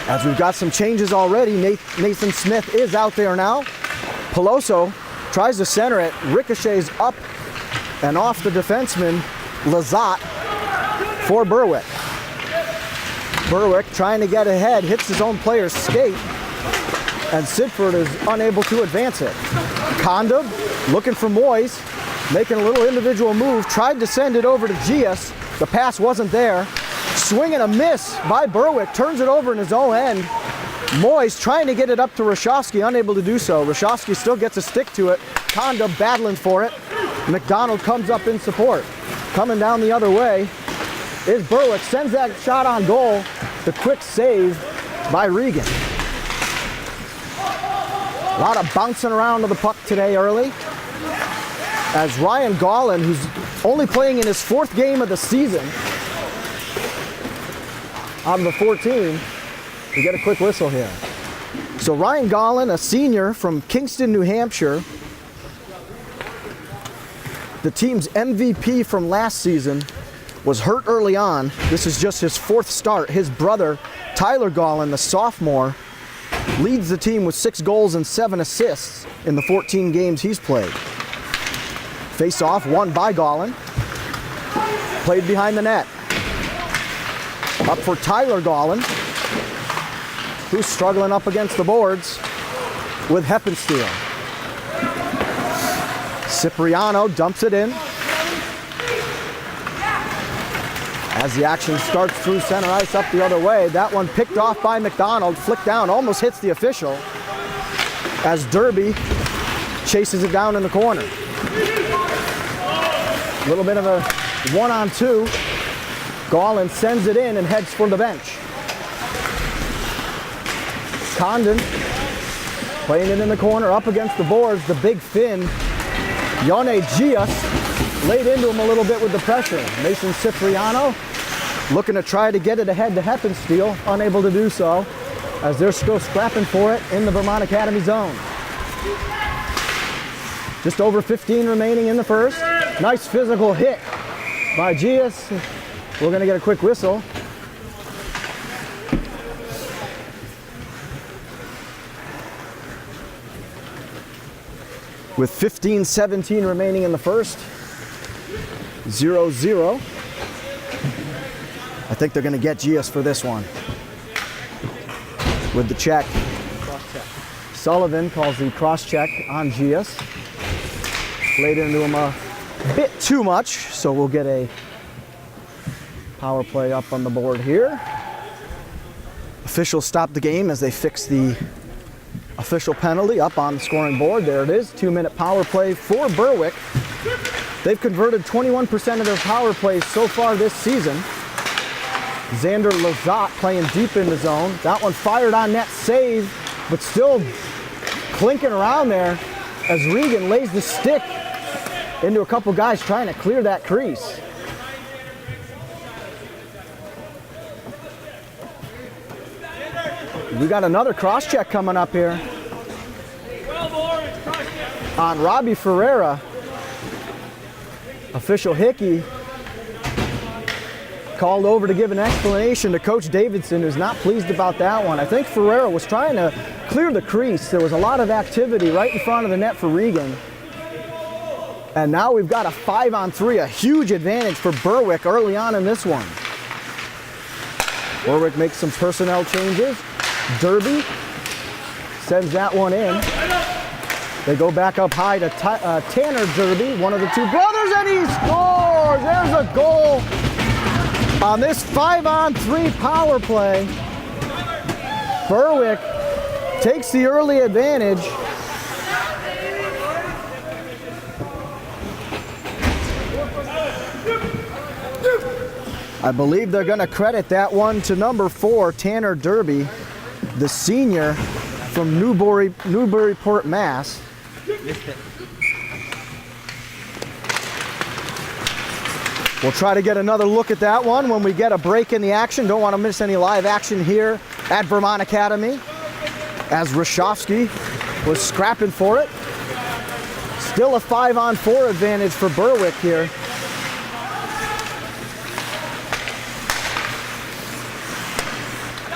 As we've got some changes already, Nathan Smith is out there now. Peloso tries to center it, ricochets up and off the defenseman, Lazat, for Berwick. Berwick trying to get ahead, hits his own player's skate, and Sidford is unable to advance it. Condon looking for Moyes, making a little individual move, tried to send it over to Gias. The pass wasn't there. Swing and a miss by Berwick, turns it over in his own end. Moyes trying to get it up to Rashofsky, unable to do so. Rashofsky still gets a stick to it. Condon battling for it. McDonald comes up in support. Coming down the other way is Berwick, sends that shot on goal. The quick save by Regan. A lot of bouncing around of the puck today early. As Ryan Gollin, who's only playing in his 4th game of the season, out of the 14, we get a quick whistle here. So Ryan Gollin, a senior from Kingston, New Hampshire, the team's MVP from last season, was hurt early on. This is just his 4th start. His brother, Tyler Gollin, the sophomore, leads the team with 6 goals and 7 assists in the 14 games he's played. Face-off won by Gollin. Played behind the net. Up for Tyler Gollin, who's struggling up against the boards with Heppensteel. Cipriano dumps it in. As the action starts through center ice up the other way, that one picked off by McDonald, flicked down, almost hits the official, as Derby chases it down in the corner. A little bit of a 1-on-2. Gollin sends it in and heads for the bench. Condon playing it in the corner, up against the boards, the big Finn. Yone Gias laid into him a little bit with the pressure. Mason Cipriano looking to try to get it ahead to Heppensteel, unable to do so, as they're still scrapping for it in the Vermont Academy zone. Just over 15 remaining in the first. Nice physical hit by Gias. We're going to get a quick whistle. With 15-17 remaining in the first. 0-0. I think they're going to get Gias for this one. With the check. Sullivan calls the cross check on Gias. Laid into him a bit too much, so we'll get a power play up on the board here. Officials stop the game as they fix the official penalty up on the scoring board. There it is, 2-minute power play for Berwick. They've converted 21% of their power plays so far this season. Xander Lazat playing deep in the zone. That one fired on net, save, but still clinking around there as Regan lays the stick into a couple guys trying to clear that crease. We got another cross check coming up here on Robbie Ferreira. Official Hickey called over to give an explanation to Coach Davidson, who's not pleased about that one. I think Ferreira was trying to clear the crease. There was a lot of activity right in front of the net for Regan. And now we've got a 5-on-3, a huge advantage for Berwick early on in this one. Berwick makes some personnel changes. Derby sends that one in. They go back up high to Tanner Derby, one of the two brothers, and he scores! There's a goal on this 5-on-3 power play. Berwick takes the early advantage. I believe they're going to credit that one to number 4, Tanner Derby, the senior from Newburyport, Mass. We'll try to get another look at that one when we get a break in the action. Don't want to miss any live action here at Vermont Academy, as Rashofsky was scrapping for it. Still a 5-on-4 advantage for Berwick here.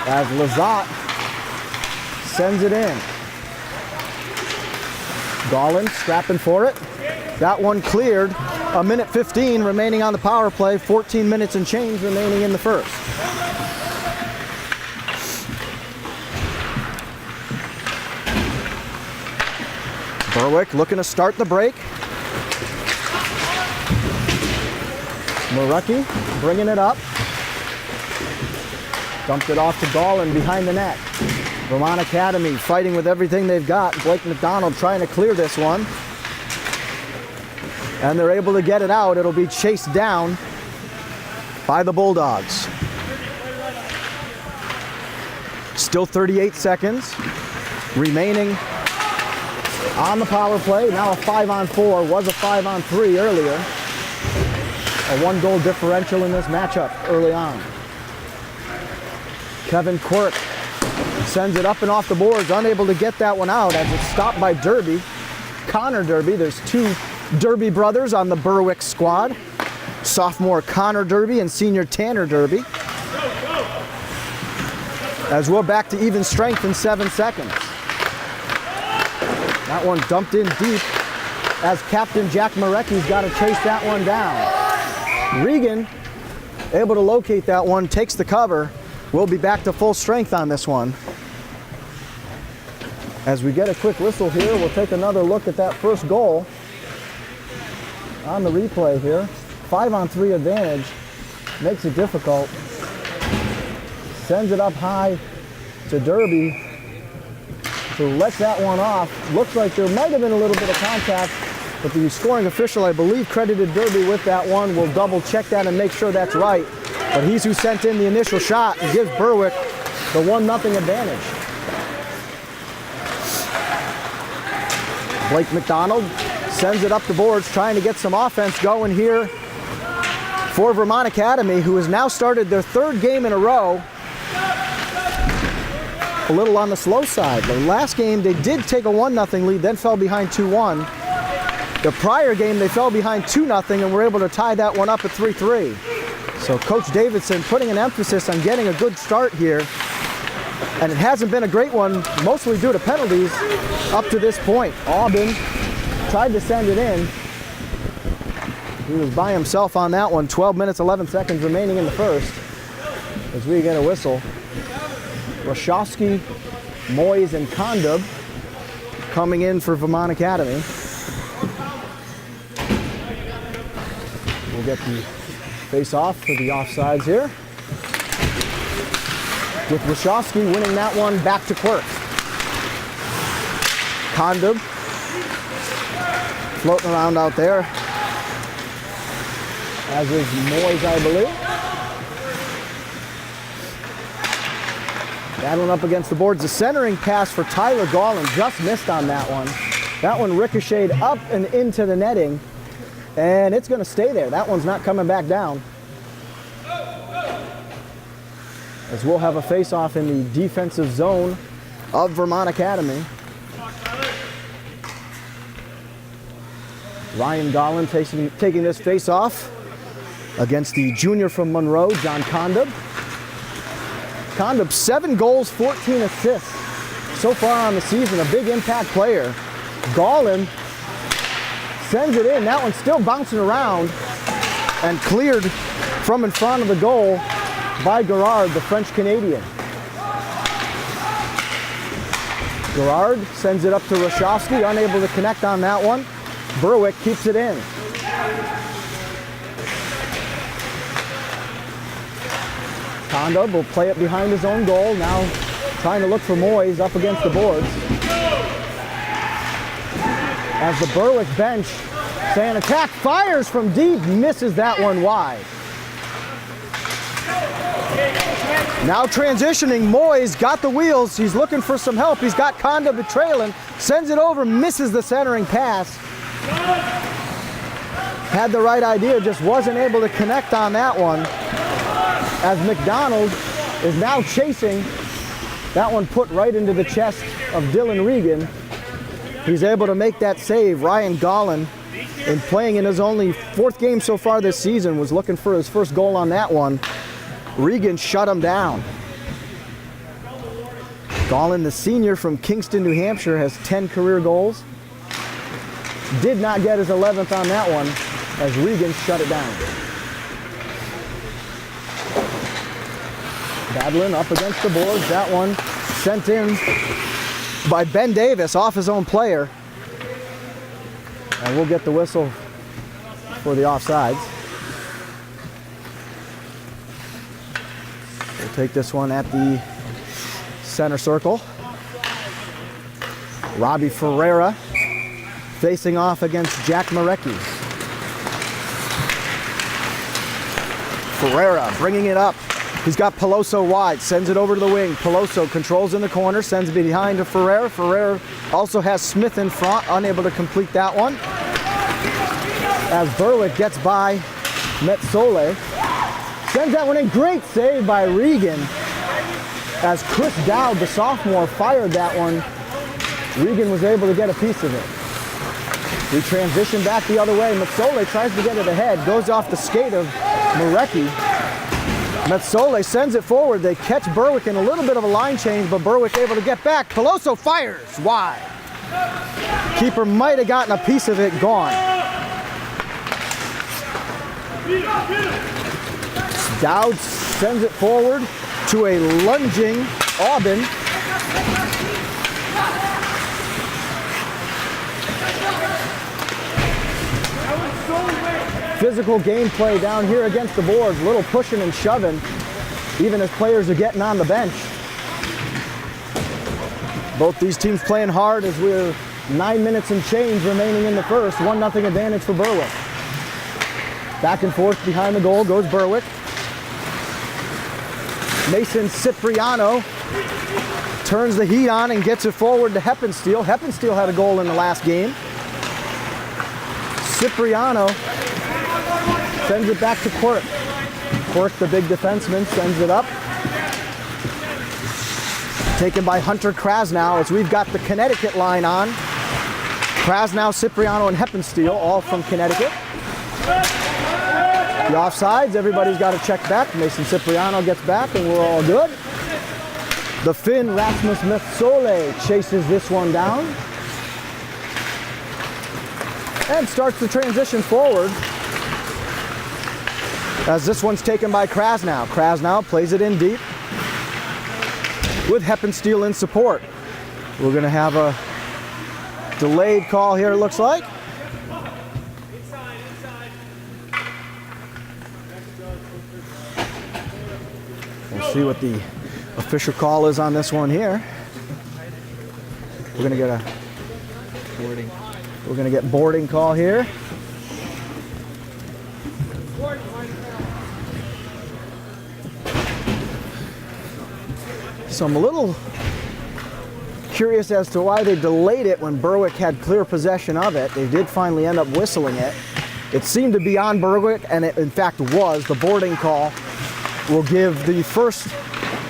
As Lazat sends it in. Gollin scrapping for it. That one cleared. 1:15 remaining on the power play. 14 minutes and change remaining in the first. Berwick looking to start the break. Marecki bringing it up. Dumped it off to Gollin behind the net. Vermont Academy fighting with everything they've got. Blake McDonald trying to clear this one. And they're able to get it out. It'll be chased down by the Bulldogs. Still 38 seconds remaining on the power play. Now a 5-on-4, was a 5-on-3 earlier. A 1-goal differential in this matchup early on. Kevin Quirk sends it up and off the boards, unable to get that one out as it's stopped by Derby. Connor Derby, there's two Derby brothers on the Berwick squad. Sophomore Connor Derby and senior Tanner Derby. As we're back to even strength in 7 seconds. That one dumped in deep as Captain Jack Marecki's got to chase that one down. Regan able to locate that one, takes the cover. We'll be back to full strength on this one. As we get a quick whistle here, we'll take another look at that first goal on the replay here. 5-on-3 advantage makes it difficult. Sends it up high to Derby, who lets that one off. Looks like there might have been a little bit of contact, but the scoring official, I believe, credited Derby with that one. We'll double check that and make sure that's right. But he's who sent in the initial shot and gives Berwick the 1-0 advantage. Blake McDonald sends it up the boards, trying to get some offense going here for Vermont Academy, who has now started their 3rd game in a row. A little on the slow side. The last game they did take a 1-0 lead, then fell behind 2-1. The prior game they fell behind 2-0 and were able to tie that one up at 3-3. So Coach Davidson putting an emphasis on getting a good start here. And it hasn't been a great one, mostly due to penalties up to this point. Aubin tried to send it in. He was by himself on that one. 12 minutes, 11 seconds remaining in the first. As we get a whistle. Rashowski, Moyes, and Kondub coming in for Vermont Academy. We'll get the face-off for the offsides here. With Rashowski winning that one back to Quirk. Kondub floating around out there, as is Moyes, I believe. That one up against the boards. The centering pass for Tyler Gollin just missed on that one. That one ricocheted up and into the netting, and it's going to stay there. That one's not coming back down. As we'll have a face-off in the defensive zone of Vermont Academy. Ryan Gollin taking this face-off against the junior from Monroe, John Kondub. Kondub, 7 goals, 14 assists so far on the season, a big impact player. Gollin sends it in. That one's still bouncing around and cleared from in front of the goal by Gerard, the French-Canadian. Gerard sends it up to Rashowski, unable to connect on that one. Berwick keeps it in. Kondub will play it behind his own goal, now trying to look for Moyes up against the boards. As the Berwick bench saying attack, fires from deep, misses that one wide. Now transitioning, Moyes got the wheels, he's looking for some help, he's got Kondub trailing, sends it over, misses the centering pass. Had the right idea, just wasn't able to connect on that one. As McDonald is now chasing, that one put right into the chest of Dylan Regan. He's able to make that save. Ryan Gollin, in playing in his only 4th game so far this season, was looking for his first goal on that one. Regan shut him down. Gallin, the senior from Kingston, New Hampshire, has 10 career goals. Did not get his 11th on that one as Regan shut it down. Badlin up against the boards. That one sent in by Ben Davis off his own player. And we'll get the whistle for the offsides. We'll take this one at the center circle. Robbie Ferreira facing off against Jack Marecki. Ferreira bringing it up. He's got Peloso wide, sends it over to the wing. Peloso controls in the corner, sends it behind to Ferreira. Ferreira also has Smith in front, unable to complete that one. As Berwick gets by Metsole, sends that one in. Great save by Regan. As Chris Dowd, the sophomore, fired that one, Regan was able to get a piece of it. We transition back the other way. Metsole tries to get it ahead, goes off the skate of Marecki. Metsole sends it forward. They catch Berwick in a little bit of a line change, but Berwick able to get back. Peloso fires wide. Keeper might have gotten a piece of it, gone. Dowd sends it forward to a lunging Aubin. Physical gameplay down here against the boards. Little pushing and shoving, even as players are getting on the bench. Both these teams playing hard as we're 9 minutes and change remaining in the first. 1-0 advantage for Berwick. Back and forth behind the goal goes Berwick. Mason Cipriano turns the heat on and gets it forward to Heppensteel. Heppensteel had a goal in the last game. Cipriano sends it back to Quirk. Quirk, the big defenseman, sends it up. Taken by Hunter Krasnow as we've got the Connecticut line on. Krasnow, Cipriano, and Heppensteel, all from Connecticut. The offsides, everybody's got to check back. Mason Cipriano gets back and we're all good. The Finn, Rasmus Metsole, chases this one down. And starts the transition forward. As this one's taken by Krasnow. Krasnow plays it in deep with Heppensteel in support. We're going to have a delayed call here, it looks like. We'll see what the official call is on this one here. We're going to get a boarding. We're going to get boarding call here. So I'm a little curious as to why they delayed it when Berwick had clear possession of it. They did finally end up whistling it. It seemed to be on Berwick, and it in fact was. The boarding call will give the first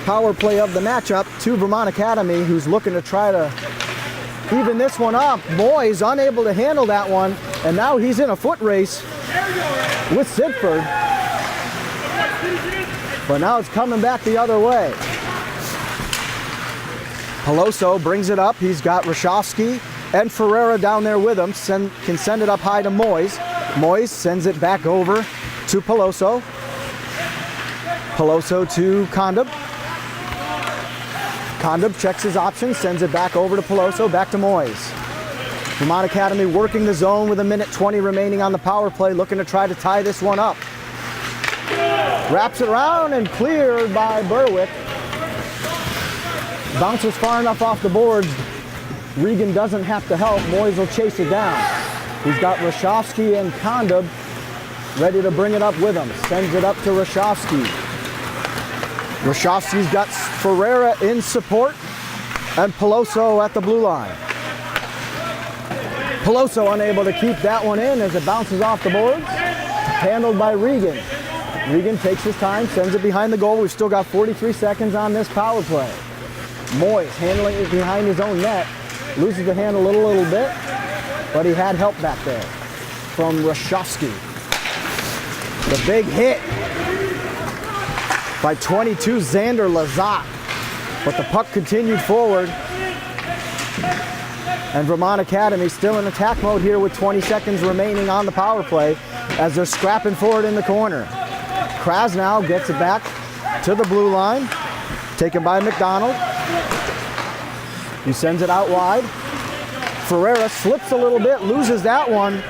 power play of the matchup to Vermont Academy, who's looking to try to even this one up. Moyes unable to handle that one, and now he's in a foot race with Sidford. But now it's coming back the other way. Peloso brings it up. He's got Rashofsky and Ferreira down there with him. Can send it up high to Moyes. Moyes sends it back over to Peloso. Peloso to Condop. Condop checks his options, sends it back over to Peloso, back to Moyes. Vermont Academy working the zone with 1:20 remaining on the power play, looking to try to tie this one up. Wraps it around and cleared by Berwick. Bounces far enough off the boards. Regan doesn't have to help. Moyes will chase it down. He's got Rashofsky and Condop ready to bring it up with him. Sends it up to Rashofsky. Rashofsky's got Ferreira in support and Peloso at the blue line. Peloso unable to keep that one in as it bounces off the boards. Handled by Regan. Regan takes his time, sends it behind the goal. We've still got 43 seconds on this power play. Moyes handling it behind his own net. Loses the hand a little bit, but he had help back there from Rashofsky. The big hit by 22 Xander Lazat. But the puck continued forward. And Vermont Academy still in attack mode here with 20 seconds remaining on the power play as they're scrapping forward in the corner. Krasnow gets it back to the blue line, taken by McDonald. He sends it out wide. Ferreira slips a little bit, loses that one.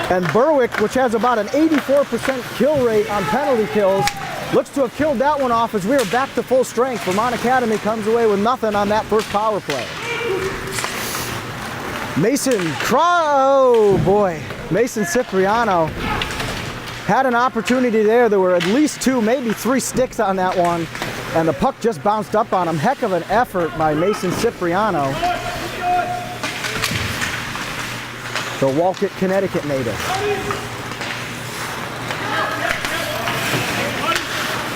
And Berwick, which has about an 84% kill rate on penalty kills, looks to have killed that one off as we are back to full strength. Vermont Academy comes away with nothing on that first power play. Mason Cipriano had an opportunity there. There were at least 2, maybe 3 sticks on that one, and the puck just bounced up on him. Heck of an effort by Mason Cipriano, the Wolcott, Connecticut native.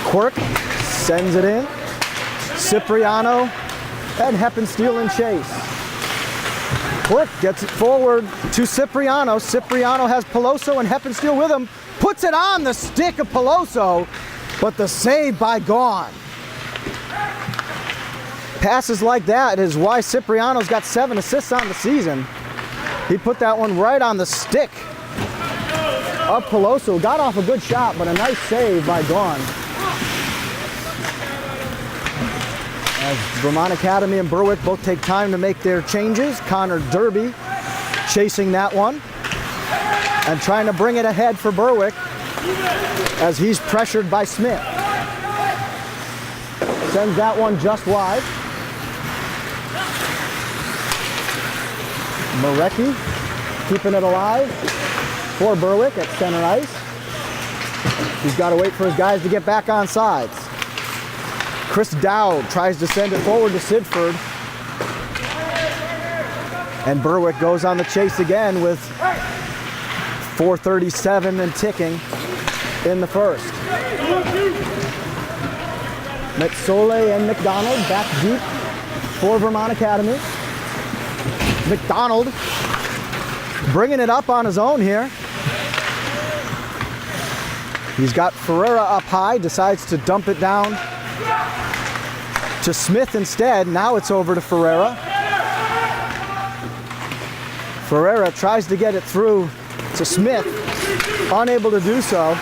Quirk sends it in. Cipriano and Heppensteel in chase. Quirk gets it forward to Cipriano. Cipriano has Peloso and Heppensteel with him. Puts it on the stick of Peloso, but the save by Gaughan. Passes like that is why Cipriano's got 7 assists on the season. He put that one right on the stick of Peloso. Got off a good shot, but a nice save by Gaughan. As Vermont Academy and Berwick both take time to make their changes. Connor Derby chasing that one and trying to bring it ahead for Berwick as he's pressured by Smith. Sends that one just wide. Marecki keeping it alive for Berwick at center ice. He's got to wait for his guys to get back on sides. Chris Dowd tries to send it forward to Sidford. And Berwick goes on the chase again with 4:37 and ticking in the first. Metsole and McDonald back deep for Vermont Academy. McDonald bringing it up on his own here. He's got Ferreira up high, decides to dump it down to Smith instead. Now it's over to Ferreira. Ferreira tries to get it through to Smith, unable to do so,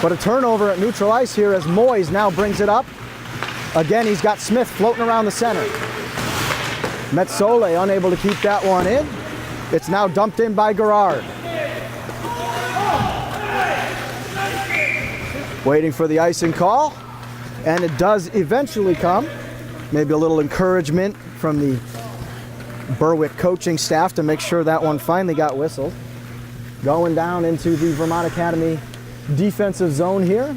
but a turnover at neutral ice here as Moyes now brings it up. Again, he's got Smith floating around the center. Metsole unable to keep that one in. It's now dumped in by Gerard. Waiting for the icing call, and it does eventually come. Maybe a little encouragement from the Berwick coaching staff to make sure that one finally got whistled. Going down into the Vermont Academy defensive zone here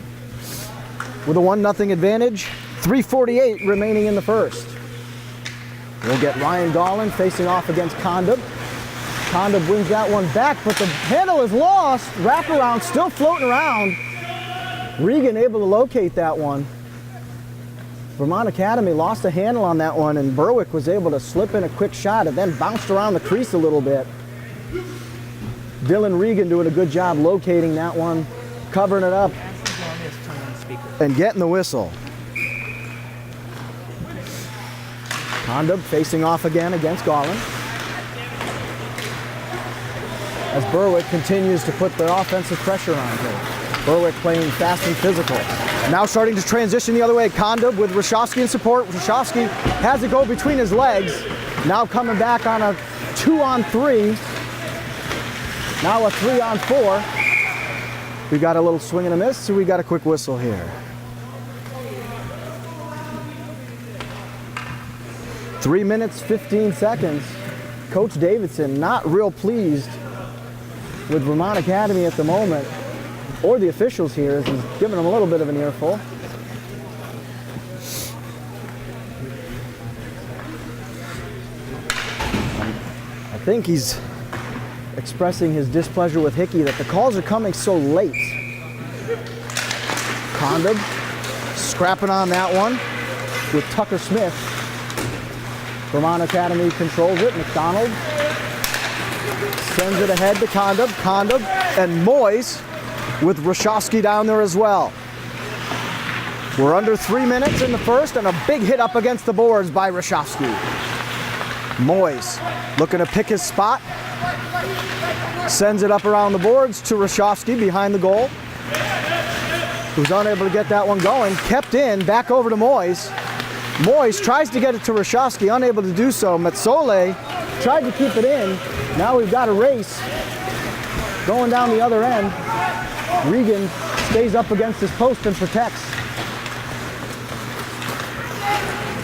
with a 1-0 advantage. 3:48 remaining in the first. We'll get Ryan Gollin facing off against Condub. Condub wins that one back, but the handle is lost. Wraparound still floating around. Regan able to locate that one. Vermont Academy lost a handle on that one, and Berwick was able to slip in a quick shot and then bounced around the crease a little bit. Dylan Regan doing a good job locating that one, covering it up, and getting the whistle. Condub facing off again against Gollin. As Berwick continues to put their offensive pressure on him. Berwick playing fast and physical. Now starting to transition the other way. Condub with Rashofsky in support. Rashofsky has it go between his legs. Now coming back on a 2-on-3. Now a 3-on-4. We got a little swing and a miss, so we got a quick whistle here. 3 minutes, 15 seconds. Coach Davidson not real pleased with Vermont Academy at the moment, or the officials here, as he's giving them a little bit of an earful. I think he's expressing his displeasure with Hickey that the calls are coming so late. Condon scrapping on that one with Tucker Smith. Vermont Academy controls it. McDonald sends it ahead to Condon. Condon and Moyes with Rashofsky down there as well. We're under 3 minutes in the first, and a big hit up against the boards by Rashofsky. Moyes looking to pick his spot. Sends it up around the boards to Rashofsky behind the goal, who's unable to get that one going. Kept in, back over to Moyes. Moyes tries to get it to Rashofsky, unable to do so. Metsole tried to keep it in. Now we've got a race going down the other end. Regan stays up against his post and protects.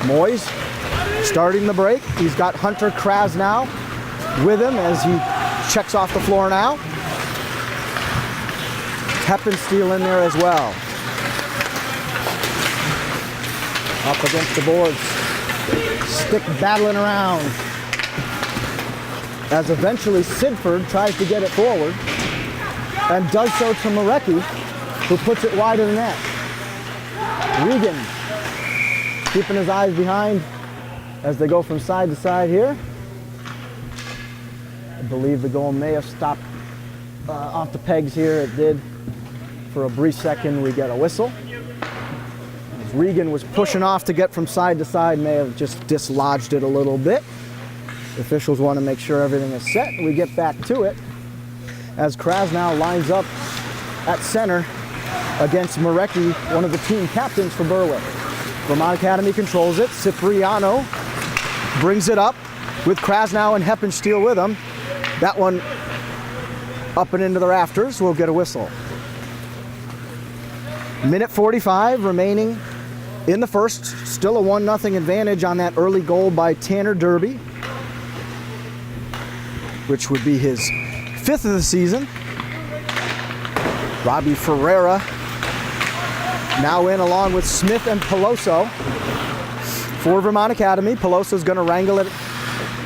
Moyes starting the break. He's got Hunter Krasnow with him as he checks off the floor now. Heppensteel in there as well. Up against the boards. Stick battling around. As eventually Sidford tries to get it forward and does so to Marecki, who puts it wide of the net. Regan keeping his eyes behind as they go from side to side here. I believe the goal may have stopped off the pegs here. It did. For a brief second, we get a whistle. As Regan was pushing off to get from side to side, may have just dislodged it a little bit. The officials want to make sure everything is set. We get back to it as Krasnow lines up at center against Marecki, one of the team captains for Berwick. Vermont Academy controls it. Cipriano brings it up with Krasnow and Heppensteel with him. That one up and into the rafters. We'll get a whistle. Minute 45 remaining in the first. Still a 1-0 advantage on that early goal by Tanner Derby, which would be his 5th of the season. Robbie Ferreira now in along with Smith and Peloso for Vermont Academy. Peloso's going to wrangle it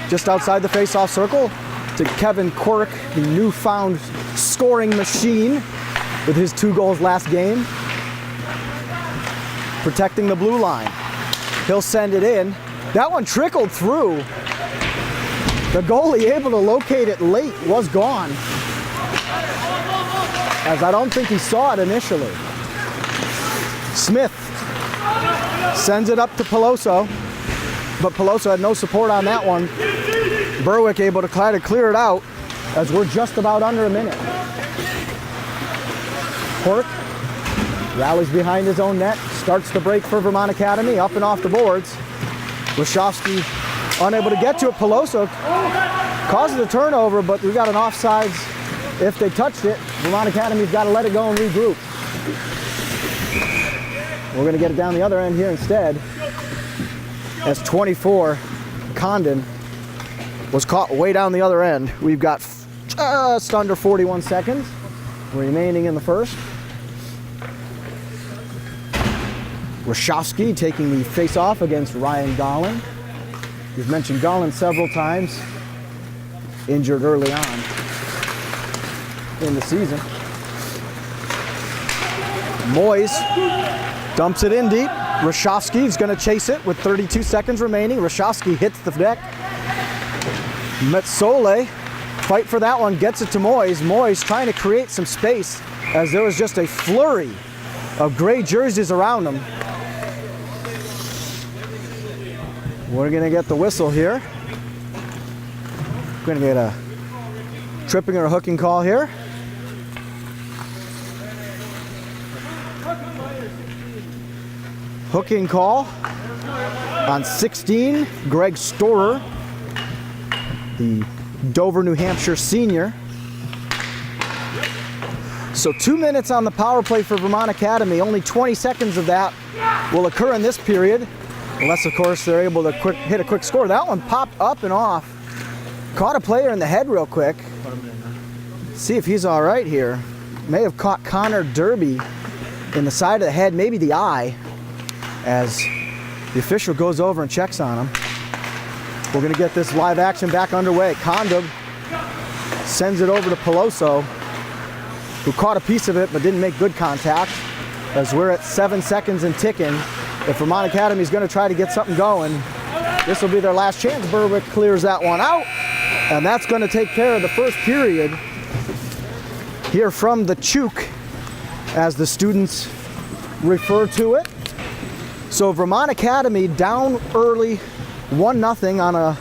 just outside the face-off circle to Kevin Quirk, the newfound scoring machine with his 2 goals last game. Protecting the blue line. He'll send it in. That one trickled through. The goalie able to locate it late was gone, as I don't think he saw it initially. Smith sends it up to Peloso, but Peloso had no support on that one. Berwick able to try to clear it out as we're just about under a minute. Quirk rallies behind his own net, starts the break for Vermont Academy, up and off the boards. Rashofsky unable to get to it. Peloso causes a turnover, but we got an offsides if they touched it. Vermont Academy's got to let it go and regroup. We're going to get it down the other end here instead, as 24, Condon, was caught way down the other end. We've got just under 41 seconds remaining in the first. Rashofsky taking the face-off against Ryan Gollin. We've mentioned Gollin several times, injured early on in the season. Moyes dumps it in deep. Rashofsky is going to chase it with 32 seconds remaining. Rashofsky hits the deck. Metsole, fight for that one, gets it to Moyes. Moyes trying to create some space as there was just a flurry of gray jerseys around him. We're going to get the whistle here. We're going to get a tripping or a hooking call here. Hooking call on 16, Greg Storer, the Dover, New Hampshire senior. So 2 minutes on the power play for Vermont Academy. Only 20 seconds of that will occur in this period, unless, of course, they're able to hit a quick score. That one popped up and off. Caught a player in the head real quick. See if he's all right here. May have caught Connor Derby in the side of the head, maybe the eye, as the official goes over and checks on him. We're going to get this live action back underway. Condon sends it over to Peloso, who caught a piece of it but didn't make good contact, as we're at 7 seconds and ticking. If Vermont Academy is going to try to get something going, this will be their last chance. Berwick clears that one out, and that's going to take care of the first period here from the Chouk, as the students refer to it. So Vermont Academy down early, 1-0 on a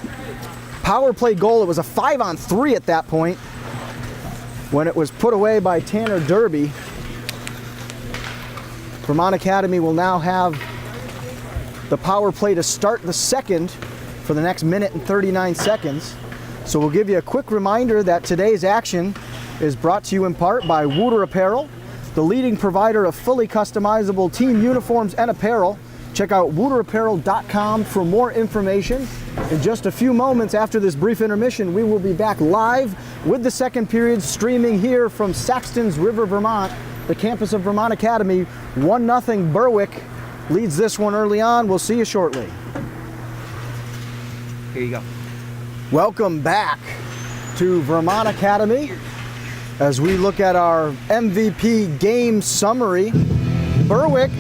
power play goal. It was a 5-on-3 at that point when it was put away by Tanner Derby. Vermont Academy will now have the power play to start the second for the next minute and 39 seconds. So we'll give you a quick reminder that today's action is brought to you in part by Wooter Apparel, the leading provider of fully customizable team uniforms and apparel. Check out wooterapparel.com for more information. In just a few moments after this brief intermission, we will be back live with the second period, streaming here from Saxtons River, Vermont, the campus of Vermont Academy. 1-0 Berwick leads this one early on. We'll see you shortly. Here you go. Welcome back to Vermont Academy as we look at our MVP game summary. Berwick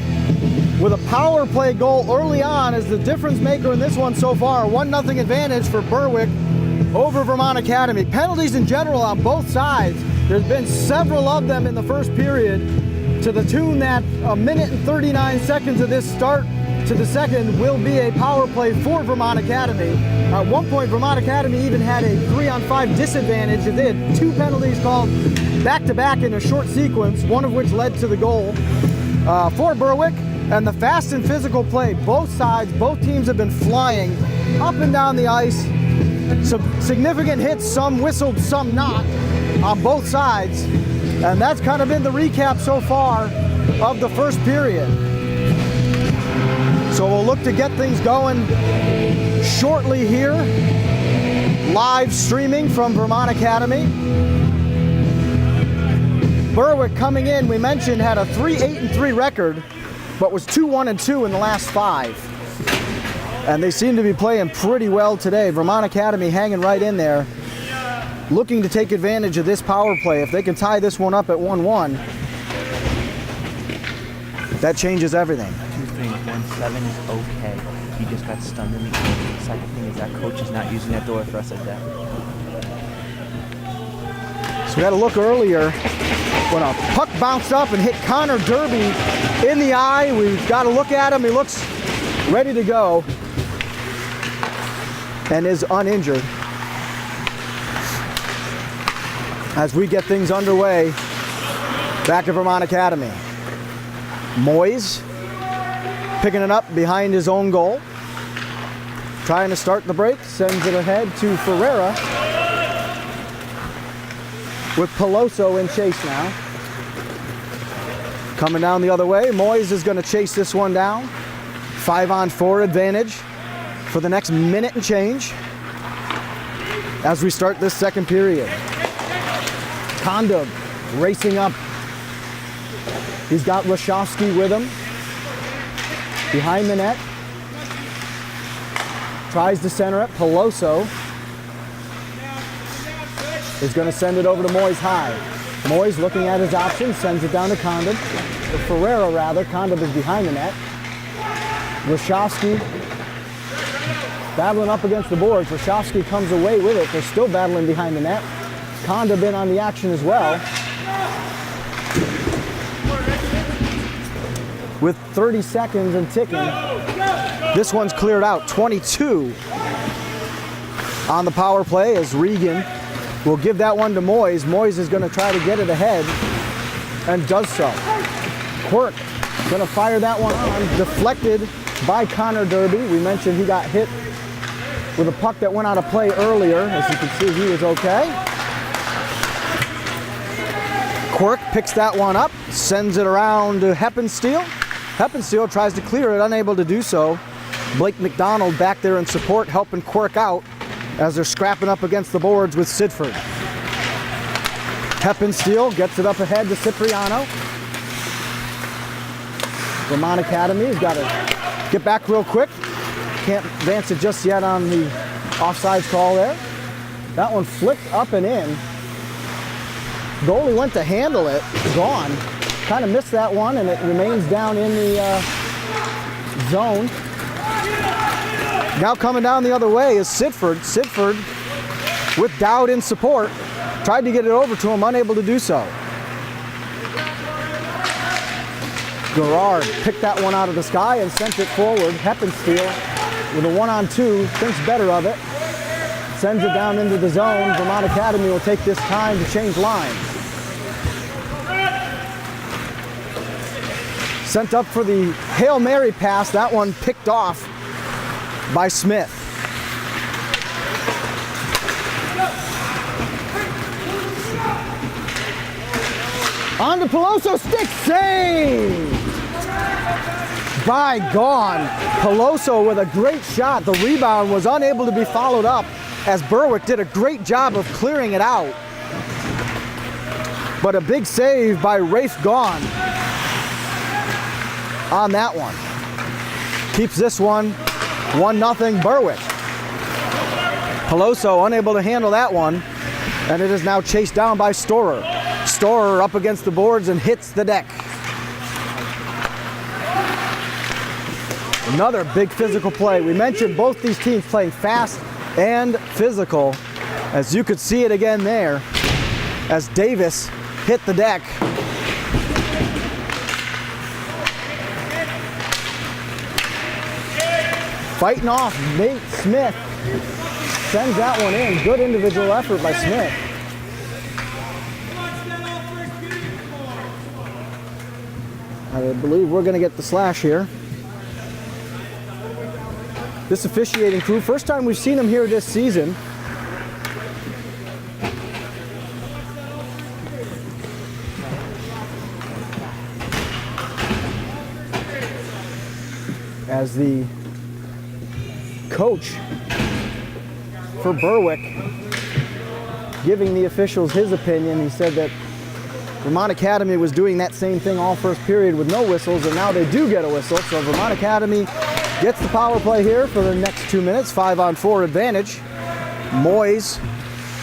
with a power play goal early on is the difference maker in this one so far. 1-0 advantage for Berwick over Vermont Academy. Penalties in general on both sides. There's been several of them in the first period, to the tune that a minute and 39 seconds of this start to the second will be a power play for Vermont Academy. At one point, Vermont Academy even had a 3-on-5 disadvantage. They had 2 penalties called back-to-back in a short sequence, one of which led to the goal for Berwick. And the fast and physical play, both sides, both teams have been flying up and down the ice. Some significant hits, some whistled, some not, on both sides. And that's kind of been the recap so far of the first period. So we'll look to get things going shortly here. Live streaming from Vermont Academy. Berwick coming in, we mentioned, had a 3-8-3 record, but was 2-1-2 in the last 5. And they seem to be playing pretty well today. Vermont Academy hanging right in there, looking to take advantage of this power play. If they can tie this one up at 1-1, that changes everything. 2-3-1-7 is okay. He just got stunned in the air. The second thing is that coach is not using that door for us like that. So we had a look earlier when a puck bounced up and hit Connor Derby in the eye. We've got to look at him. He looks ready to go and is uninjured. As we get things underway back at Vermont Academy. Moyes picking it up behind his own goal. Trying to start the break, sends it ahead to Ferreira. With Peloso in chase now. Coming down the other way, Moyes is going to chase this one down. 5-on-4 advantage for the next minute and change as we start this second period. Konda racing up. He's got Rashofsky with him. Behind the net. Tries to center it. Peloso is going to send it over to Moyes high. Moyes looking at his options, sends it down to Konda. Or Ferreira rather. Konda is behind the net. Rashofsky battling up against the boards. Rashofsky comes away with it. They're still battling behind the net. Konda been on the action as well. With 30 seconds and ticking, this one's cleared out. 22 on the power play as Regan will give that one to Moyes. Moyes is going to try to get it ahead and does so. Quirk going to fire that one on, deflected by Connor Derby. We mentioned he got hit with a puck that went out of play earlier. As you can see, he was okay. Quirk picks that one up, sends it around to Heppensteel. Heppensteel tries to clear it, unable to do so. Blake McDonald back there in support, helping Quirk out as they're scrapping up against the boards with Sidford. Heppensteel gets it up ahead to Cipriano. Vermont Academy's got to get back real quick. Can't advance it just yet on the offsides call there. That one flicked up and in. Goalie went to handle it, gone. Kind of missed that one, and it remains down in the zone. Now coming down the other way is Sidford. Sidford, with Dowd in support, tried to get it over to him, unable to do so. Gerard picked that one out of the sky and sent it forward. Heppensteel with a 1-on-2, thinks better of it. Sends it down into the zone. Vermont Academy will take this time to change lines. Sent up for the Hail Mary pass. That one picked off by Smith. On to Peloso, stick save! By Gaughan. Peloso with a great shot. The rebound was unable to be followed up as Berwick did a great job of clearing it out. But a big save by Rafe Gaughan on that one. Keeps this one 1-0 Berwick. Peloso unable to handle that one, and it is now chased down by Storer. Storer up against the boards and hits the deck. Another big physical play. We mentioned both these teams playing fast and physical, as you could see it again there as Davis hit the deck. Fighting off Nate Smith. Sends that one in. Good individual effort by Smith. I believe we're going to get the slash here. This officiating crew, first time we've seen them here this season. As the coach for Berwick giving the officials his opinion, he said that Vermont Academy was doing that same thing all first period with no whistles, and now they do get a whistle. So Vermont Academy gets the power play here for the next 2 minutes, 5-on-4 advantage. Moyes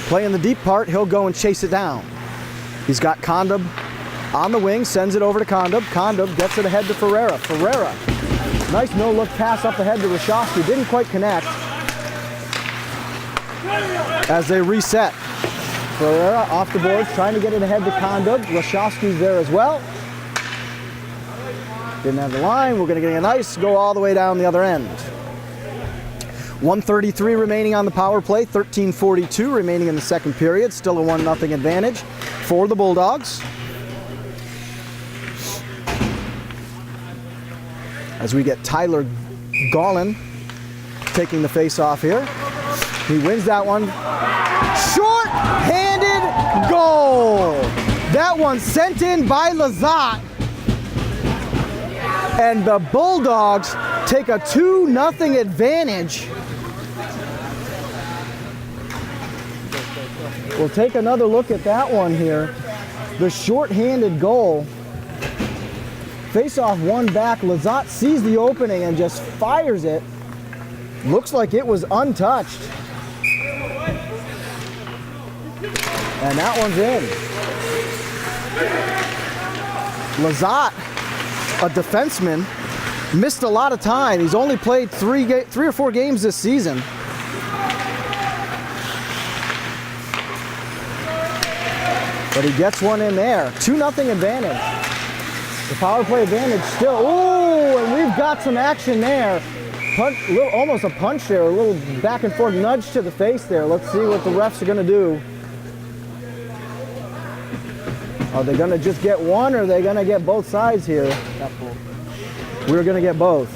playing the deep part, he'll go and chase it down. He's got Condub on the wing, sends it over to Condub. Condub gets it ahead to Ferreira. Ferreira, nice no-look pass up ahead to Rashofsky, didn't quite connect. As they reset, Ferreira off the boards, trying to get it ahead to Condub. Rashofsky's there as well. Didn't have the line. We're going to get a nice go all the way down the other end. 1:33 remaining on the power play. 13:42 remaining in the second period. Still a 1-0 advantage for the Bulldogs. As we get Tyler Gaughan taking the face off here. He wins that one. Short-handed goal. That one sent in by Lazat. And the Bulldogs take a 2-0 advantage. We'll take another look at that one here. The short-handed goal. Face-off one back. Lazat sees the opening and just fires it. Looks like it was untouched. And that one's in. Lazat, a defenseman, missed a lot of time. He's only played three or four games this season. But he gets one in there. 2-0 advantage. The power play advantage still. Ooh, and we've got some action there. Almost a punch there, a little back and forth nudge to the face there. Let's see what the refs are going to do. Are they going to just get one, or are they going to get both sides here? We're going to get both.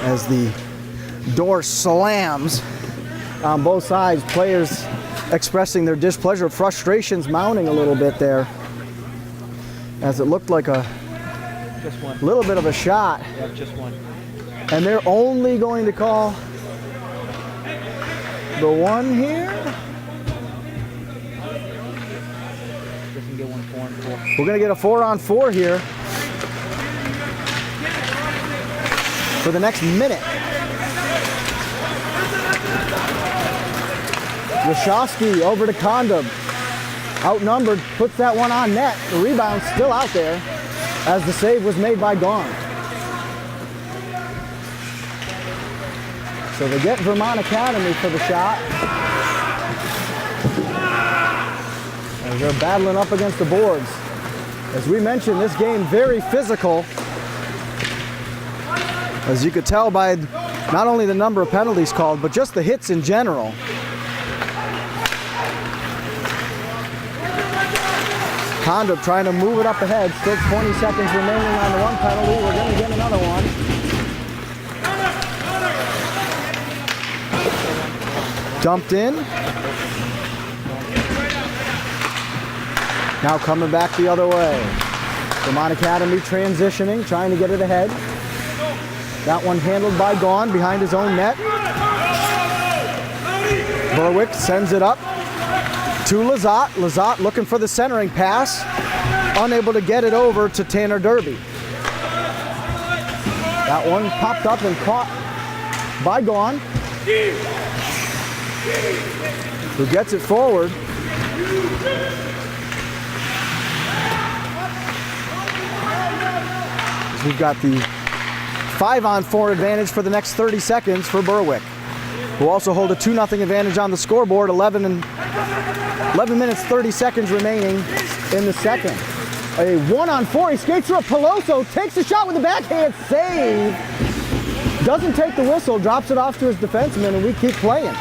As the door slams on both sides, players expressing their displeasure, frustrations mounting a little bit there, as it looked like a little bit of a shot. Yeah, just one. And they're only going to call the one here. Get one 4-on-4. We're going to get a 4-on-4 here for the next minute. Rashofsky over to Condub. Outnumbered, puts that one on net. The rebound's still out there as the save was made by Gaughan. So they get Vermont Academy for the shot. as they're battling up against the boards. As we mentioned, this game very physical. As you could tell by not only the number of penalties called, but just the hits in general. Condon trying to move it up ahead. Still 20 seconds remaining on the one penalty. We're going to get another one. Dumped in. Now coming back the other way. Vermont Academy transitioning, trying to get it ahead. That one handled by Gaughan behind his own net. Berwick sends it up to Lizotte. Lizotte looking for the centering pass. Unable to get it over to Tanner Derby. That one popped up and caught by Gaughan, who gets it forward. We've got the 5-on-4 advantage for the next 30 seconds for Berwick, who also hold a 2-0 advantage on the scoreboard. 11 minutes, 30 seconds remaining in the second. A 1-on-4, he skates through a Peloso, takes a shot with the backhand save. Doesn't take the whistle, drops it off to his defenseman, and we keep playing.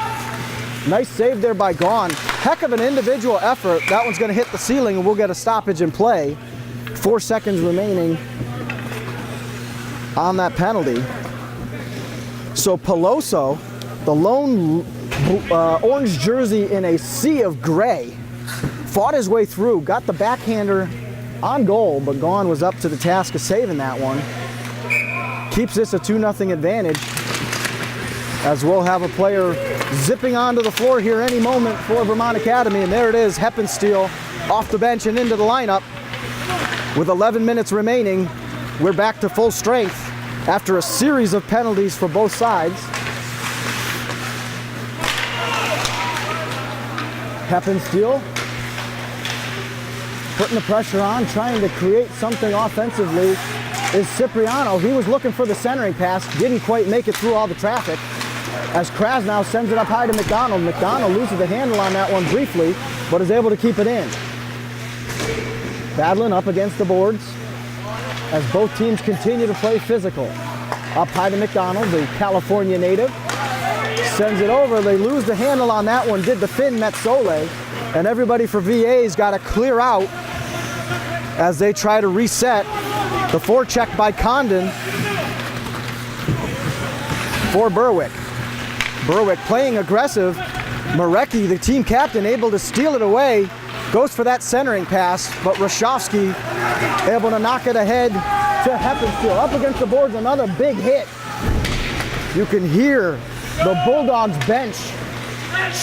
Nice save there by Gaughan. Heck of an individual effort. That one's gonna hit the ceiling and we'll get a stoppage in play. 4 seconds remaining on that penalty. So Peloso, the lone orange jersey in a sea of gray, fought his way through, got the backhander on goal, but Gaughan was up to the task of saving that one. Keeps this a 2-0 advantage, as we'll have a player zipping onto the floor here any moment for Vermont Academy, and there it is, Heppensteel off the bench and into the lineup. With 11 minutes remaining, we're back to full strength after a series of penalties for both sides. Heppensteel putting the pressure on, trying to create something offensively is Cipriano. He was looking for the centering pass, didn't quite make it through all the traffic, as Krasnow sends it up high to McDonald. McDonald loses the handle on that one briefly, but is able to keep it in. Battling up against the boards as both teams continue to play physical. Up high to McDonald, the California native. Sends it over, they lose the handle on that one, did the Finn Metsole, and everybody for VA's got to clear out as they try to reset. The forecheck by Condon for Berwick. Berwick playing aggressive. Marecki, the team captain, able to steal it away. Goes for that centering pass, but Rashofsky able to knock it ahead to Heppensteel. Up against the boards, another big hit. You can hear the Bulldogs bench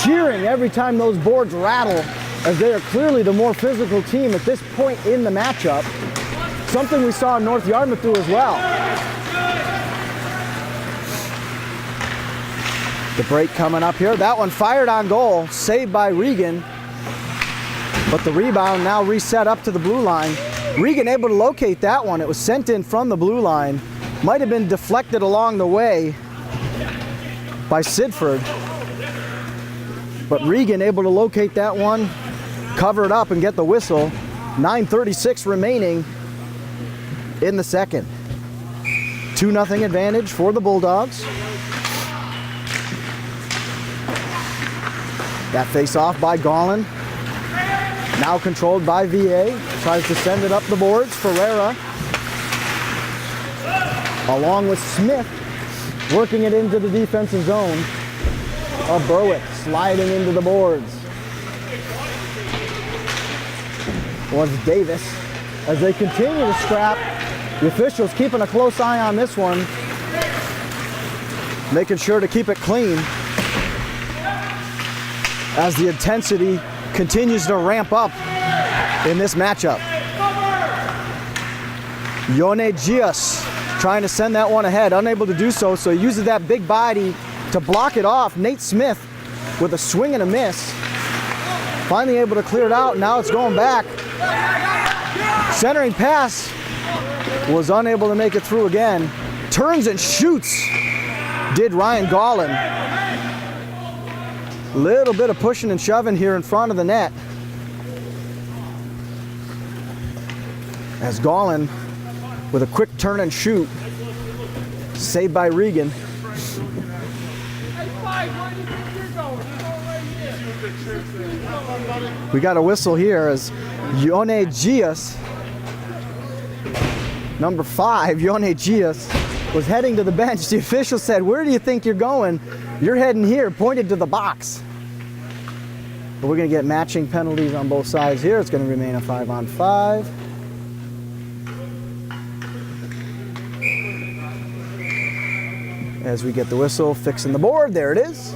cheering every time those boards rattle, as they are clearly the more physical team at this point in the matchup. Something we saw in North Yarmouth do as well. The break coming up here. That one fired on goal, saved by Regan. But the rebound now reset up to the blue line. Regan able to locate that one. It was sent in from the blue line. Might have been deflected along the way by Sidford. But Regan able to locate that one, cover it up and get the whistle. 9:36 remaining in the second. 2-0 advantage for the Bulldogs. That face off by Gaughan. Now controlled by VA. Tries to send it up the boards. Ferreira, along with Smith, working it into the defensive zone of Berwick, sliding into the boards. Was Davis. As they continue to scrap, the officials keeping a close eye on this one, making sure to keep it clean as the intensity continues to ramp up in this matchup. Yone Gias trying to send that one ahead, unable to do so, so he uses that big body to block it off. Nate Smith with a swing and a miss. Finally able to clear it out, now it's going back. Centering pass was unable to make it through again. Turns and shoots, did Ryan Gaughan. Little bit of pushing and shoving here in front of the net. As Gallin with a quick turn and shoot. Saved by Regan. We got a whistle here as Yone Gias, number 5, Yone Gias, was heading to the bench. The official said, "Where do you think you're going?" "You're heading here," pointed to the box. But we're going to get matching penalties on both sides here. It's going to remain a 5-on-5. As we get the whistle, fixing the board. There it is.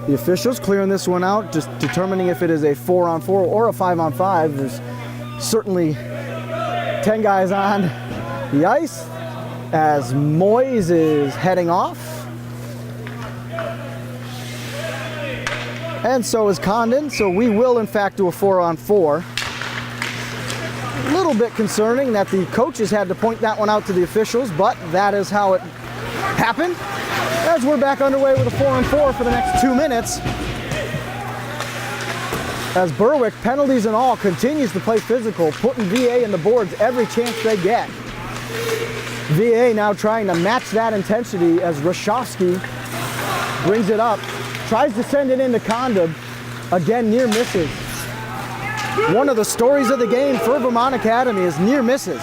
The officials clearing this one out, just determining if it is a 4-on-4 or a 5-on-5. There's certainly 10 guys on the ice as Moyes is heading off. And so is Condon, so we will in fact do a 4-on-4. A little bit concerning that the coaches had to point that one out to the officials, but that is how it happened. As we're back underway with a 4-on-4 for the next 2 minutes. As Berwick, penalties and all, continues to play physical, putting VA in the boards every chance they get. VA now trying to match that intensity as Rashofsky brings it up, tries to send it into Condon, again near misses. One of the stories of the game for Vermont Academy is near misses.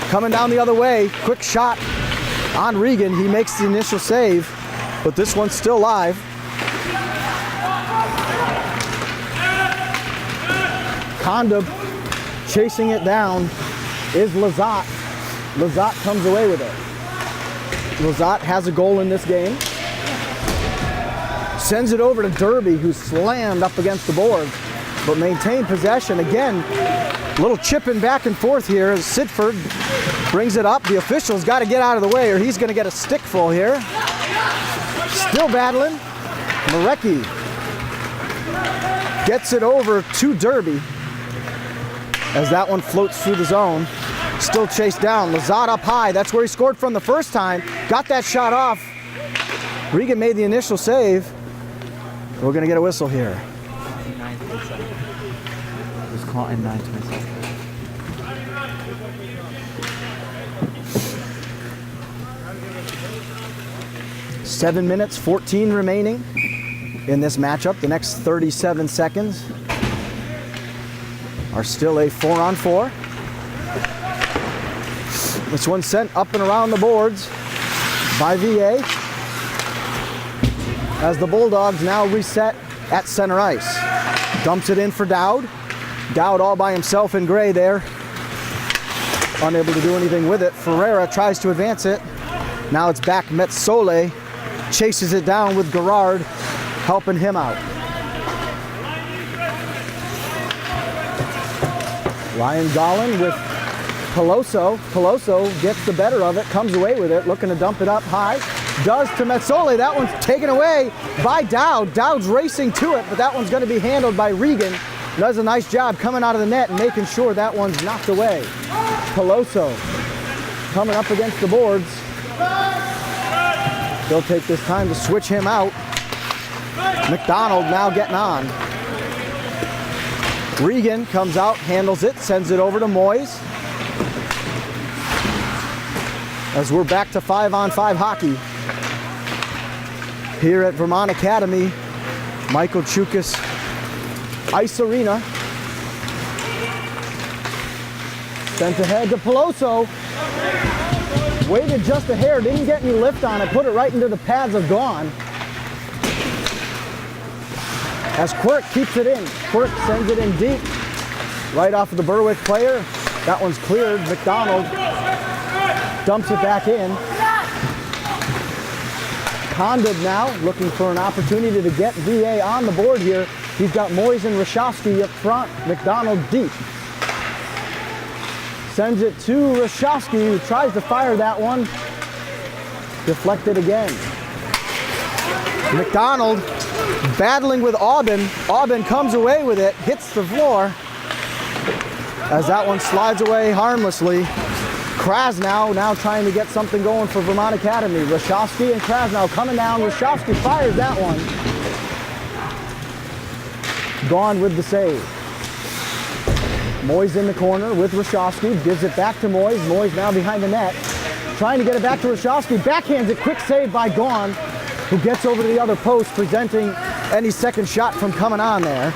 Coming down the other way, quick shot on Regan. He makes the initial save, but this one's still live. Condon chasing it down is Lazat. Lazat comes away with it. Lazat has a goal in this game. Sends it over to Derby, who's slammed up against the board, but maintained possession. Again, a little chipping back and forth here as Sidford brings it up. The official's got to get out of the way or he's going to get a stickful here. Still battling. Marecki gets it over to Derby as that one floats through the zone. Still chased down. Lazat up high. That's where he scored from the first time. Got that shot off. Regan made the initial save. We're going to get a whistle here. 9:27. It was caught in 9:27. 7 minutes, 14 remaining in this matchup. The next 37 seconds are still a 4-on-4. This one sent up and around the boards by VA as the Bulldogs now reset at center ice. Dumps it in for Dowd. Dowd all by himself in gray there. Unable to do anything with it. Ferreira tries to advance it. Now it's back Metsole. Chases it down with Gerard helping him out. Ryan Gollin with Peloso. Peloso gets the better of it, comes away with it, looking to dump it up high. Does to Metsole. That one's taken away by Dowd. Dowd's racing to it, but that one's going to be handled by Regan. Does a nice job coming out of the net and making sure that one's knocked away. Peloso coming up against the boards. They'll take this time to switch him out. McDonald now getting on. Regan comes out, handles it, sends it over to Moyes. As we're back to 5-on-5 hockey here at Vermont Academy, Michael Choukas Ice Arena. Sent ahead to Peloso. Waited just a hair, didn't get any lift on it, put it right into the pads of Gone. As Quirk keeps it in. Quirk sends it in deep. Right off of the Berwick player. That one's cleared. McDonald dumps it back in. Condon now looking for an opportunity to get VA on the board here. He's got Moyes and Rashofsky up front. McDonald deep. Sends it to Rashofsky, who tries to fire that one. Deflected again. McDonald battling with Aubin. Aubin comes away with it, hits the floor. As that one slides away harmlessly. Krasnow now trying to get something going for Vermont Academy. Rashofsky and Krasnow coming down. Rashofsky fires that one. Gone with the save. Moyes in the corner with Rashofsky, gives it back to Moyes. Moyes now behind the net, trying to get it back to Rashofsky. Backhands it, quick save by Gaughan, who gets over to the other post, preventing any second shot from coming on there.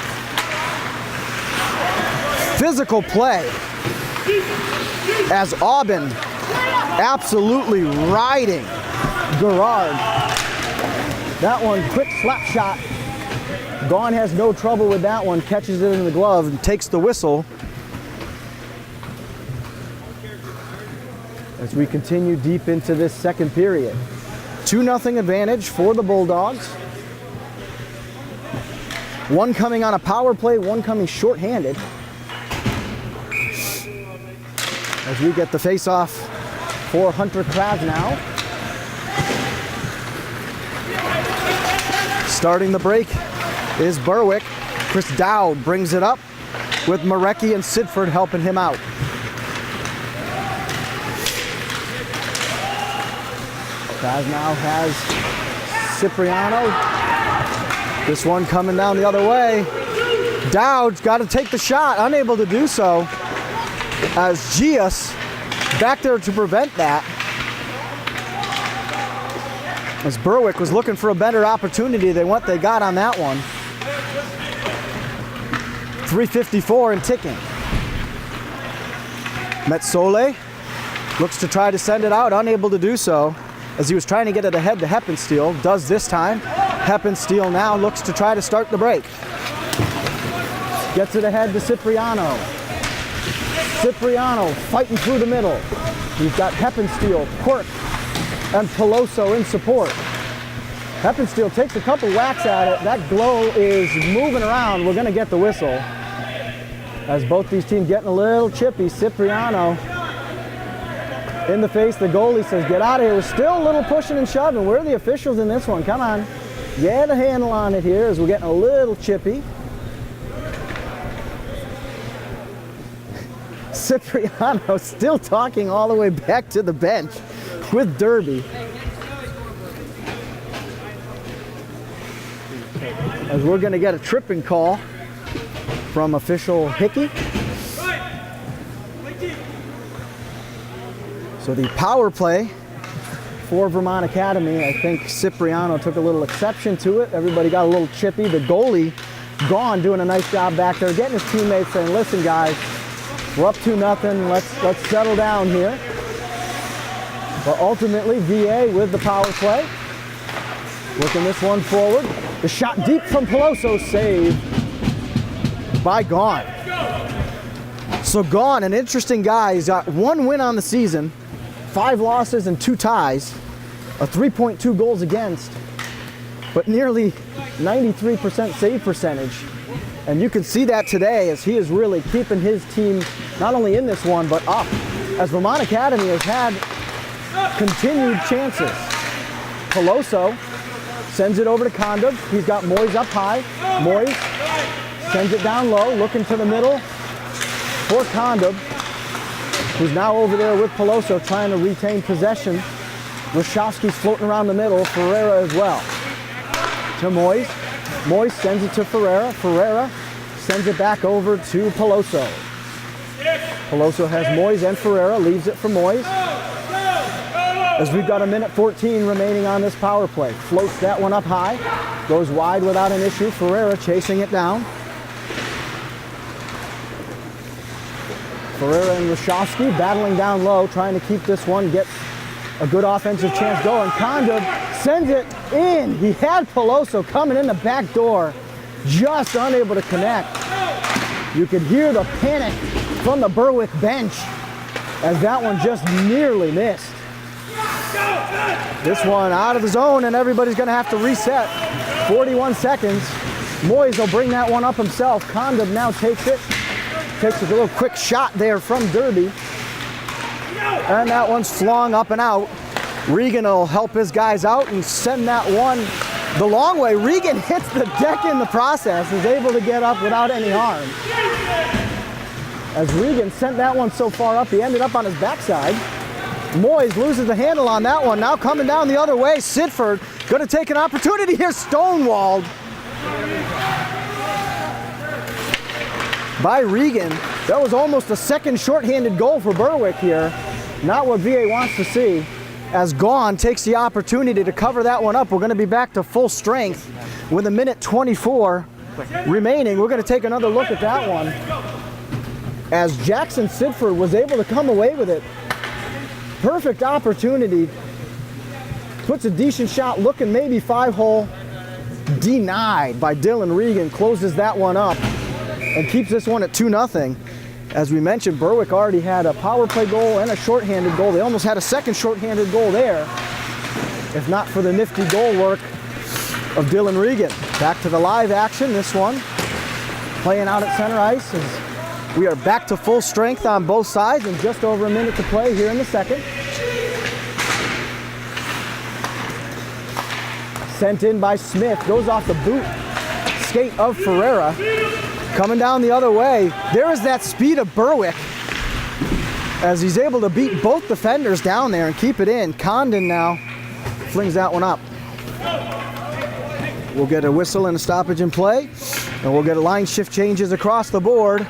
Physical play as Aubin absolutely riding Gerard. That one, quick slap shot. Gaughan has no trouble with that one, catches it in the glove and takes the whistle. As we continue deep into this second period. 2-0 advantage for the Bulldogs. One coming on a power play, one coming shorthanded. As we get the face-off for Hunter Krasnow. Starting the break is Berwick. Chris Dowd brings it up with Marecki and Sidford helping him out. Krasnow has Cipriano. This one coming down the other way. Dowd's got to take the shot, unable to do so. As Gias back there to prevent that. As Berwick was looking for a better opportunity than what they got on that one. 3:54 and ticking. Metsole looks to try to send it out, unable to do so. As he was trying to get it ahead to Heppensteel, does this time. Heppensteel now looks to try to start the break. Gets it ahead to Cipriano. Cipriano fighting through the middle. He's got Heppensteel, Quirk, and Peloso in support. Heppensteel takes a couple whacks at it. That glow is moving around. We're going to get the whistle. As both these teams getting a little chippy. Cipriano in the face. The goalie says, get out of here. We're still a little pushing and shoving. Where are the officials in this one? Come on. Get a handle on it here as we're getting a little chippy. Cipriano still talking all the way back to the bench with Derby. As we're going to get a tripping call from official Hickey. So the power play for Vermont Academy, I think Cipriano took a little exception to it. Everybody got a little chippy. The goalie, Gaughan, doing a nice job back there, getting his teammates saying, listen guys, we're up 2-0, let's settle down here. But ultimately, VA with the power play. Working this one forward. The shot deep from Peloso, saved by Gaughan. So Gaughan, an interesting guy. He's got 1 win on the season, 5 losses and 2 ties, a 3.2 goals against, but nearly 93% save percentage. And you can see that today as he is really keeping his team not only in this one, but up. As Vermont Academy has had continued chances. Peloso sends it over to Condon. He's got Moyes up high. Moyes sends it down low, looking to the middle for Condon, who's now over there with Peloso trying to retain possession. Rashofsky's floating around the middle. Ferreira as well. To Moyes. Moyes sends it to Ferreira. Ferreira sends it back over to Peloso. Peloso has Moyes and Ferreira, leaves it for Moyes. As we've got 1:14 remaining on this power play. Floats that one up high. Goes wide without an issue. Ferreira chasing it down. Ferreira and Rashofsky battling down low, trying to keep this one, get a good offensive chance going. Condon sends it in. He had Peloso coming in the back door, just unable to connect. You could hear the panic from the Berwick bench as that one just nearly missed. This one out of the zone and everybody's going to have to reset. 41 seconds. Moyes will bring that one up himself. Condon now takes it. Takes a little quick shot there from Derby. And that one's flung up and out. Regan will help his guys out and send that one the long way. Regan hits the deck in the process, is able to get up without any harm. As Regan sent that one so far up, he ended up on his backside. Moyes loses the handle on that one. Now coming down the other way, Sidford going to take an opportunity here, stonewalled by Regan. That was almost a second shorthanded goal for Berwick here. Not what VA wants to see. As Gaughan takes the opportunity to cover that one up. We're going to be back to full strength with a minute 24 remaining. We're going to take another look at that one. As Jackson Sidford was able to come away with it. Perfect opportunity. Puts a decent shot, looking maybe 5-hole. Denied by Dylan Regan. Closes that one up and keeps this one at 2-0. As we mentioned, Berwick already had a power play goal and a shorthanded goal. They almost had a second shorthanded goal there, if not for the nifty goal work of Dylan Regan. Back to the live action, this one playing out at center ice as we are back to full strength on both sides and just over a minute to play here in the second. Sent in by Smith, goes off the boot skate of Ferreira. Coming down the other way, there is that speed of Berwick as he's able to beat both defenders down there and keep it in. Condon now flings that one up. We'll get a whistle and a stoppage in play, and we'll get a line shift changes across the board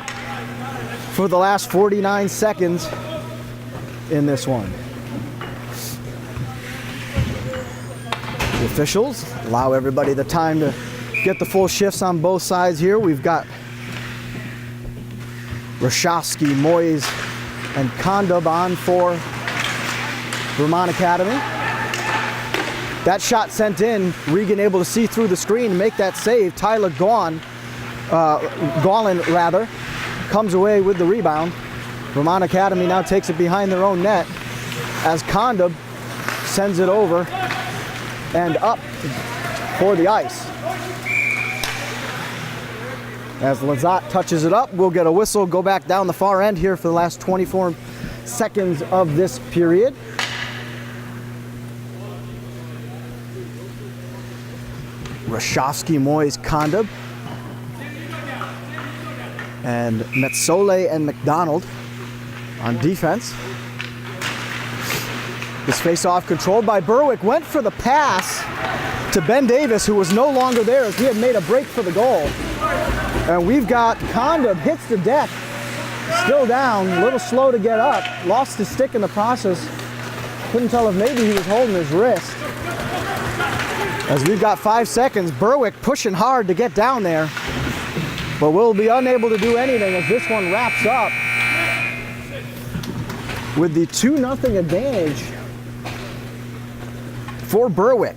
for the last 49 seconds in this one. The officials allow everybody the time to get the full shifts on both sides here. We've got Rashofsky, Moyes, and Kondub on for Vermont Academy. That shot sent in, Regan able to see through the screen and make that save. Tyler Gaughan comes away with the rebound. Vermont Academy now takes it behind their own net as Kondub sends it over and up for the ice. As Lazat touches it up, we'll get a whistle, go back down the far end here for the last 24 seconds of this period. Rashofsky, Moyes, Kondub, and Metsole and McDonald on defense. This face-off controlled by Berwick, went for the pass to Ben Davis, who was no longer there as he had made a break for the goal. And we've got Kondub hits the deck, still down, a little slow to get up, lost his stick in the process. Couldn't tell if maybe he was holding his wrist. As we've got 5 seconds, Berwick pushing hard to get down there, but we'll be unable to do anything as this one wraps up with the 2-0 advantage for Berwick.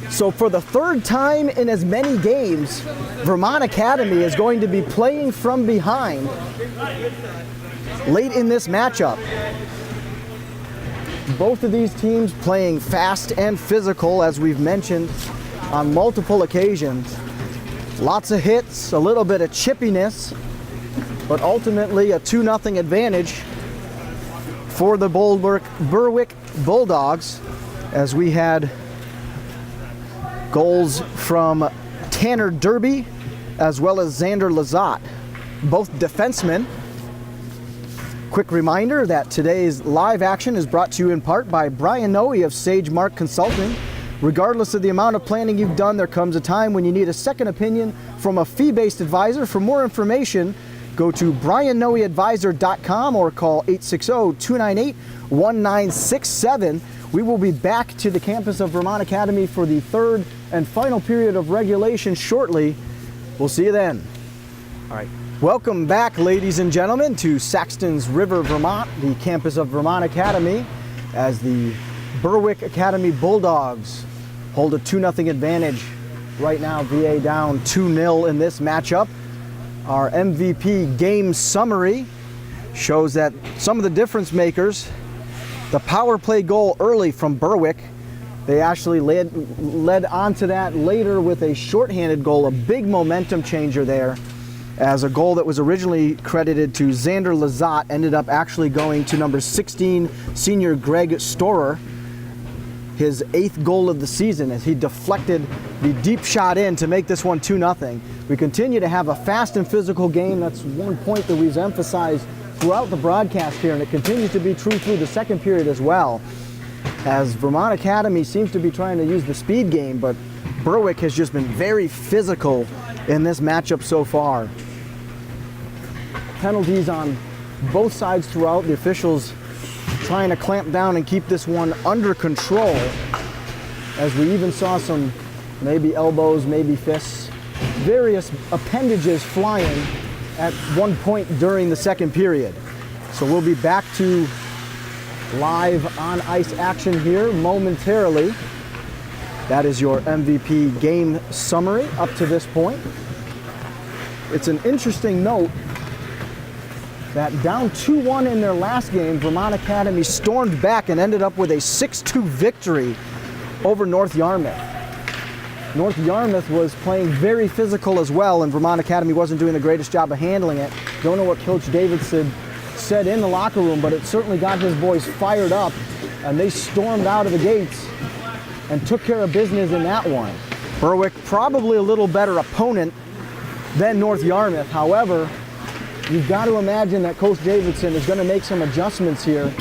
So for the third time in as many games, Vermont Academy is going to be playing from behind late in this matchup. Both of these teams playing fast and physical, as we've mentioned on multiple occasions. Lots of hits, a little bit of chippiness, but ultimately a 2-0 advantage for the Berwick Bulldogs, as we had goals from Tanner Derby as well as Xander Lazat, both defensemen. Quick reminder that today's live action is brought to you in part by Brian Noe of Sage Mark Consulting. Regardless of the amount of planning you've done, there comes a time when you need a second opinion from a fee-based advisor. For more information, go to briannoeadvisor.com or call 860-298-1967. We will be back to the campus of Vermont Academy for the third and final period of regulation shortly. We'll see you then. All right. Welcome back, ladies and gentlemen, to Saxtons River, Vermont, the campus of Vermont Academy, as the Berwick Academy Bulldogs hold a 2-0 advantage. Right now, VA down 2-0 in this matchup. Our MVP game summary shows that some of the difference makers, the power play goal early from Berwick, they actually led onto that later with a shorthanded goal, a big momentum changer there, as a goal that was originally credited to Xander Lazat ended up actually going to number 16 senior Greg Storer, his 8th goal of the season, as he deflected the deep shot in to make this one 2-0. We continue to have a fast and physical game. That's one point that we've emphasized throughout the broadcast here, and it continues to be true through the second period as well, as Vermont Academy seems to be trying to use the speed game, but Berwick has just been very physical in this matchup so far. Penalties on both sides throughout. The officials trying to clamp down and keep this one under control, as we even saw some maybe elbows, maybe fists, various appendages flying at one point during the second period. So we'll be back to live on ice action here momentarily. That is your MVP game summary up to this point. It's an interesting note that down 2-1 in their last game, Vermont Academy stormed back and ended up with a 6-2 victory over North Yarmouth. North Yarmouth was playing very physical as well, and Vermont Academy wasn't doing the greatest job of handling it. Don't know what Coach Davidson said in the locker room, but it certainly got his boys fired up, and they stormed out of the gates and took care of business in that one. Berwick, probably a little better opponent than North Yarmouth. However, you've got to imagine that Coach Davidson is going to make some adjustments here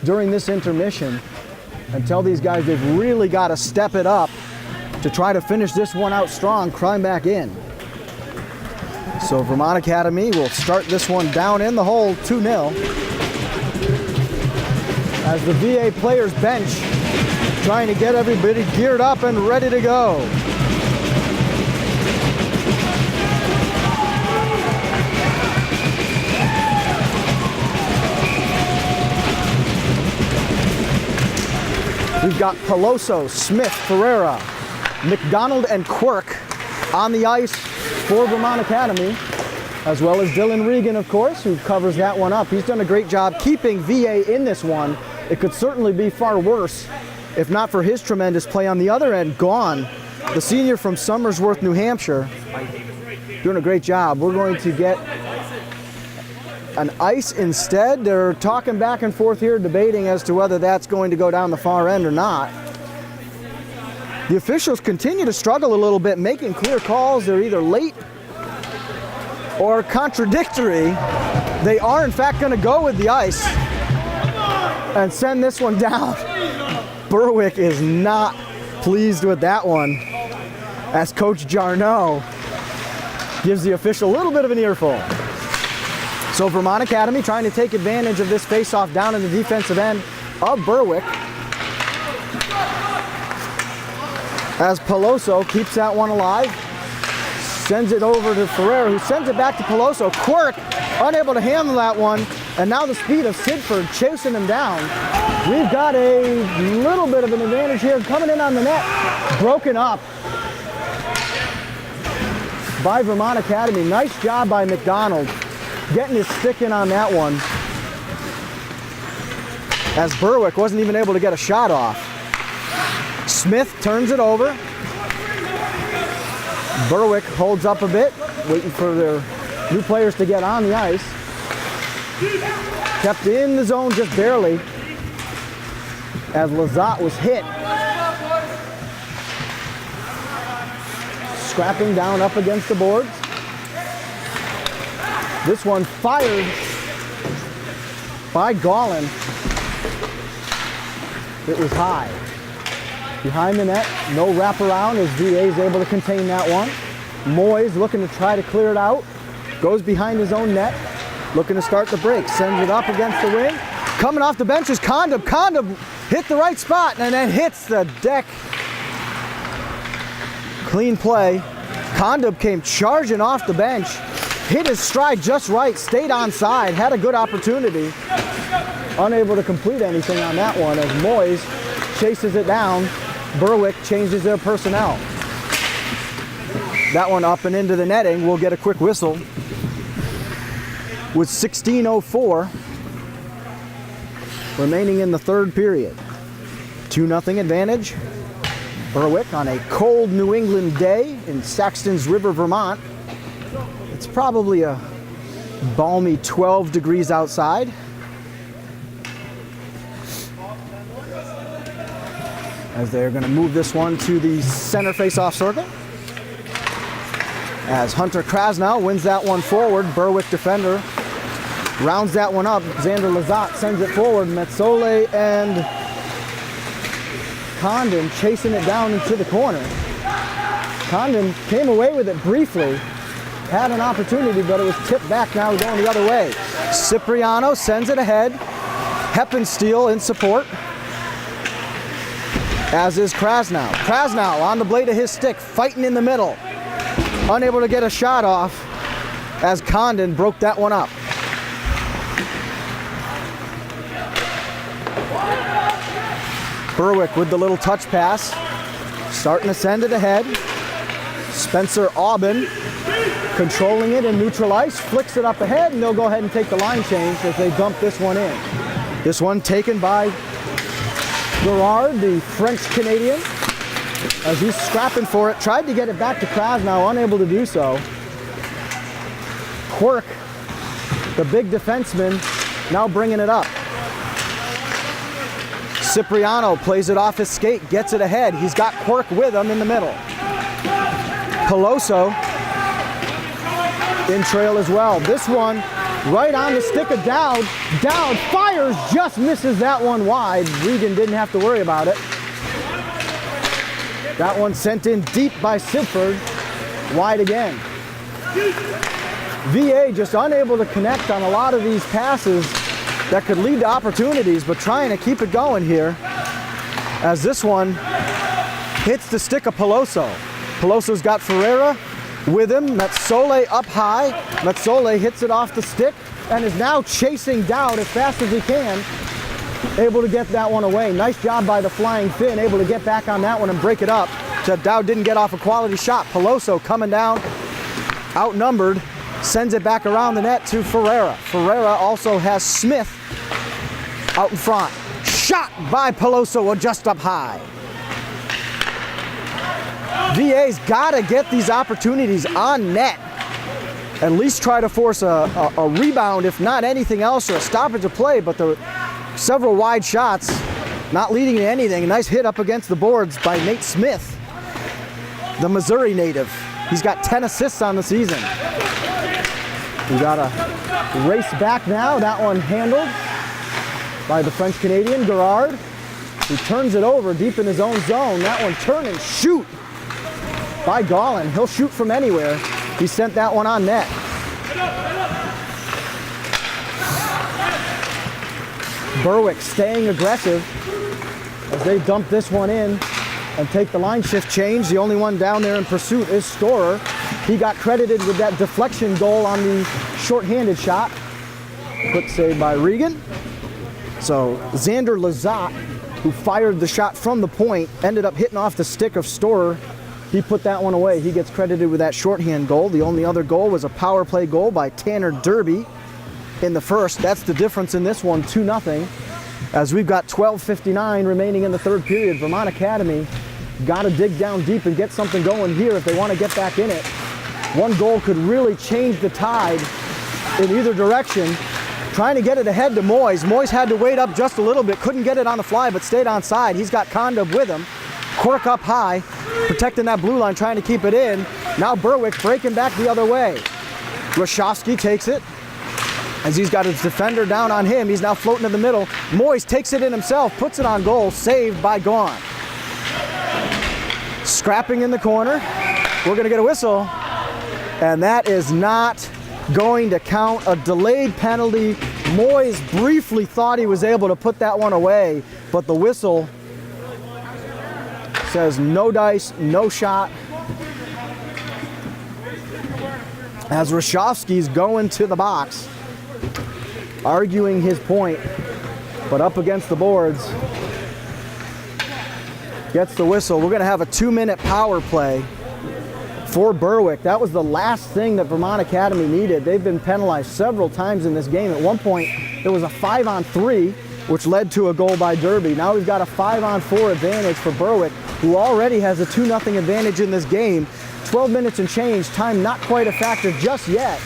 during this intermission and tell these guys they've really got to step it up to try to finish this one out strong, climb back in. So Vermont Academy will start this one down in the hole, 2-0. As the VA players bench, trying to get everybody geared up and ready to go. We've got Peloso, Smith, Ferreira, McDonald, and Quirk on the ice for Vermont Academy, as well as Dylan Regan, of course, who covers that one up. He's done a great job keeping VA in this one. It could certainly be far worse if not for his tremendous play on the other end. Gone, the senior from Somersworth, New Hampshire, doing a great job. We're going to get an ice instead. They're talking back and forth here, debating as to whether that's going to go down the far end or not. The officials continue to struggle a little bit, making clear calls. They're either late or contradictory. They are, in fact, going to go with the ice and send this one down. Berwick is not pleased with that one, as Coach Jarno gives the official a little bit of an earful. So Vermont Academy trying to take advantage of this face-off down in the defensive end of Berwick, as Peloso keeps that one alive, sends it over to Ferreira, who sends it back to Peloso. Quirk unable to handle that one, and now the speed of Sidford chasing him down. We've got a little bit of an advantage here coming in on the net. Broken up by Vermont Academy. Nice job by McDonald getting his stick in on that one, as Berwick wasn't even able to get a shot off. Smith turns it over. Berwick holds up a bit, waiting for their new players to get on the ice. Kept in the zone just barely, as Lazat was hit. Scrapping down up against the boards. This one fired by Gollin. It was high. Behind the net, no wraparound as VA is able to contain that one. Moyes looking to try to clear it out. Goes behind his own net, looking to start the break. Sends it up against the wing. Coming off the bench is Condom. Condom hit the right spot and then hits the deck. Clean play. Condom came charging off the bench. Hit his stride just right, stayed onside, had a good opportunity. Unable to complete anything on that one as Moyes chases it down. Berwick changes their personnel. That one up and into the netting. We'll get a quick whistle with 16:04 remaining in the third period. 2-0 advantage. Berwick on a cold New England day in Saxtons River, Vermont. It's probably a balmy 12 degrees outside. As they're going to move this one to the center face-off circle. As Hunter Krasnow wins that one forward, Berwick defender rounds that one up. Xander Lazat sends it forward. Metzole and Condon chasing it down into the corner. Condon came away with it briefly, had an opportunity, but it was tipped back now going the other way. Cipriano sends it ahead. Heppensteel in support, as is Krasnow. Krasnow on the blade of his stick, fighting in the middle. Unable to get a shot off as Condon broke that one up. Berwick with the little touch pass, starting to send it ahead. Spencer Aubin controlling it in neutral ice, flicks it up ahead, and they'll go ahead and take the line change as they dump this one in. This one taken by Gerard, the French-Canadian, as he's scrapping for it. Tried to get it back to Krasnow, unable to do so. Quirk, the big defenseman, now bringing it up. Cipriano plays it off his skate, gets it ahead. He's got Quirk with him in the middle. Peloso in trail as well. This one right on the stick of Dowd. Dowd fires, just misses that one wide. Regan didn't have to worry about it. That one sent in deep by Silford, wide again. VA just unable to connect on a lot of these passes that could lead to opportunities, but trying to keep it going here as this one hits the stick of Peloso. Peloso's got Ferreira with him. Metsole up high. Metsole hits it off the stick and is now chasing Dowd as fast as he can. Able to get that one away. Nice job by the Flying Finn, able to get back on that one and break it up. So Dowd didn't get off a quality shot. Peloso coming down, outnumbered, sends it back around the net to Ferreira. Ferreira also has Smith out in front. Shot by Peloso just up high. VA's got to get these opportunities on net. At least try to force a rebound, if not anything else, or a stoppage of play, but the several wide shots not leading to anything. A nice hit up against the boards by Nate Smith, the Missouri native. He's got 10 assists on the season. We got a race back now. That one handled by the French-Canadian, Gerard. He turns it over deep in his own zone. That one turn and shoot by Gollin. He'll shoot from anywhere. He sent that one on net. Berwick staying aggressive as they dump this one in and take the line shift change. The only one down there in pursuit is Storer. He got credited with that deflection goal on the shorthanded shot. Quick save by Regan. So Xander Lazat, who fired the shot from the point, ended up hitting off the stick of Storer. He put that one away. He gets credited with that shorthand goal. The only other goal was a power play goal by Tanner Derby in the first. That's the difference in this one, 2-0. As we've got 12:59 remaining in the third period. Vermont Academy got to dig down deep and get something going here if they want to get back in it. One goal could really change the tide in either direction. Trying to get it ahead to Moyes. Moyes had to wait up just a little bit. Couldn't get it on the fly, but stayed on side. He's got Conda with him. Quirk up high, protecting that blue line, trying to keep it in. Now Berwick breaking back the other way. Rashofsky takes it as he's got his defender down on him. He's now floating in the middle. Moyes takes it in himself, puts it on goal, saved by Gaughan. Scrapping in the corner. We're going to get a whistle, and that is not going to count. A delayed penalty. Moyes briefly thought he was able to put that one away, but the whistle says no dice, no shot. As Rashofsky's going to the box, arguing his point, but up against the boards. Gets the whistle. We're going to have a 2-minute power play for Berwick. That was the last thing that Vermont Academy needed. They've been penalized several times in this game. At one point, there was a 5-on-3, which led to a goal by Derby. Now we've got a 5-on-4 advantage for Berwick, who already has a 2-0 advantage in this game. 12 minutes and change. Time not quite a factor just yet,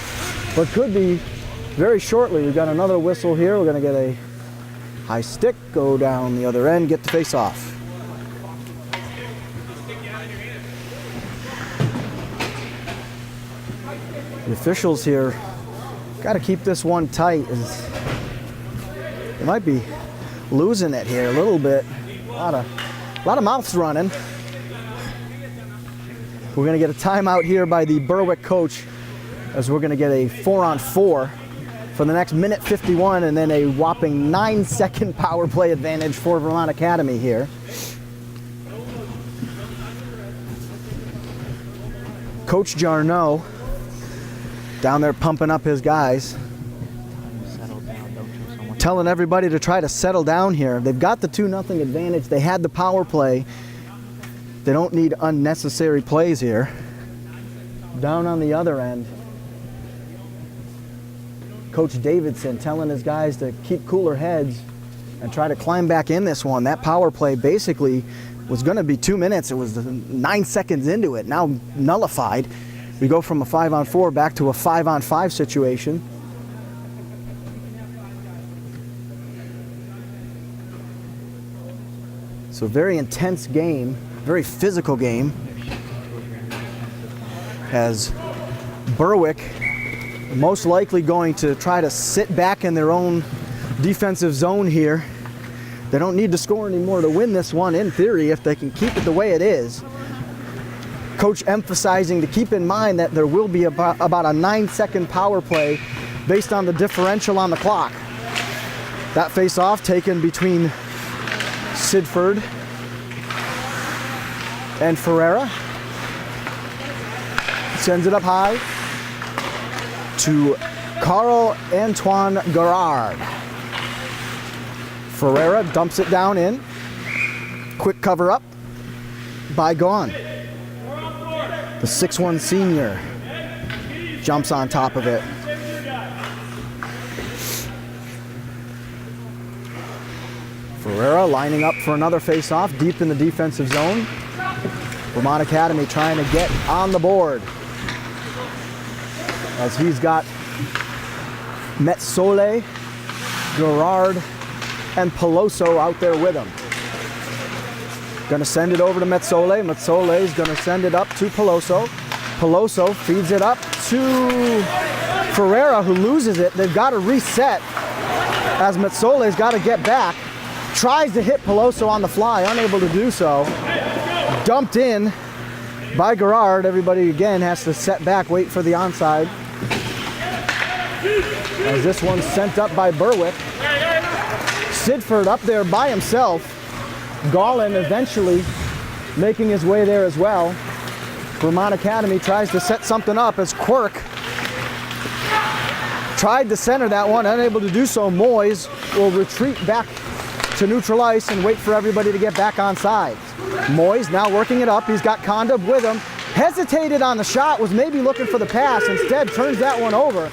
but could be very shortly. We've got another whistle here. We're going to get a high stick, go down the other end, get the face off. The officials here got to keep this one tight. They might be losing it here a little bit. A lot of mouths running. We're going to get a timeout here by the Berwick coach, as we're going to get a 4-on-4 for the next minute 51, and then a whopping 9-second power play advantage for Vermont Academy here. Coach Jarneau down there pumping up his guys, telling everybody to try to settle down here. They've got the 2-0 advantage. They had the power play. They don't need unnecessary plays here. Down on the other end, Coach Davidson telling his guys to keep cooler heads and try to climb back in this one. That power play basically was going to be 2 minutes. It was 9 seconds into it, now nullified. We go from a 5-on-4 back to a 5-on-5 situation. So very intense game, very physical game, as Berwick most likely going to try to sit back in their own defensive zone here. They don't need to score anymore to win this one, in theory, if they can keep it the way it is. Coach emphasizing to keep in mind that there will be about a 9-second power play based on the differential on the clock. That face-off taken between Sidford and Ferreira. Sends it up high to Carl Antoine Garrard. Ferreira dumps it down in. Quick cover up by Gaughan. The 6'1" senior jumps on top of it. Ferreira lining up for another face-off deep in the defensive zone. Vermont Academy trying to get on the board, as he's got Metsole, Garrard, and Peloso out there with him. Going to send it over to Metsole. Metsole is going to send it up to Peloso. Peloso feeds it up to Ferreira, who loses it. They've got to reset, as Metsole's got to get back. Tries to hit Peloso on the fly, unable to do so. Dumped in by Garrard. Everybody again has to set back, wait for the onside. As this one's sent up by Berwick. Sidford up there by himself. Gaughan eventually making his way there as well. Vermont Academy tries to set something up as Quirk tried to center that one, unable to do so. Moyes will retreat back to neutral ice and wait for everybody to get back on side. Moyes now working it up. He's got Condub with him. Hesitated on the shot, was maybe looking for the pass. Instead turns that one over.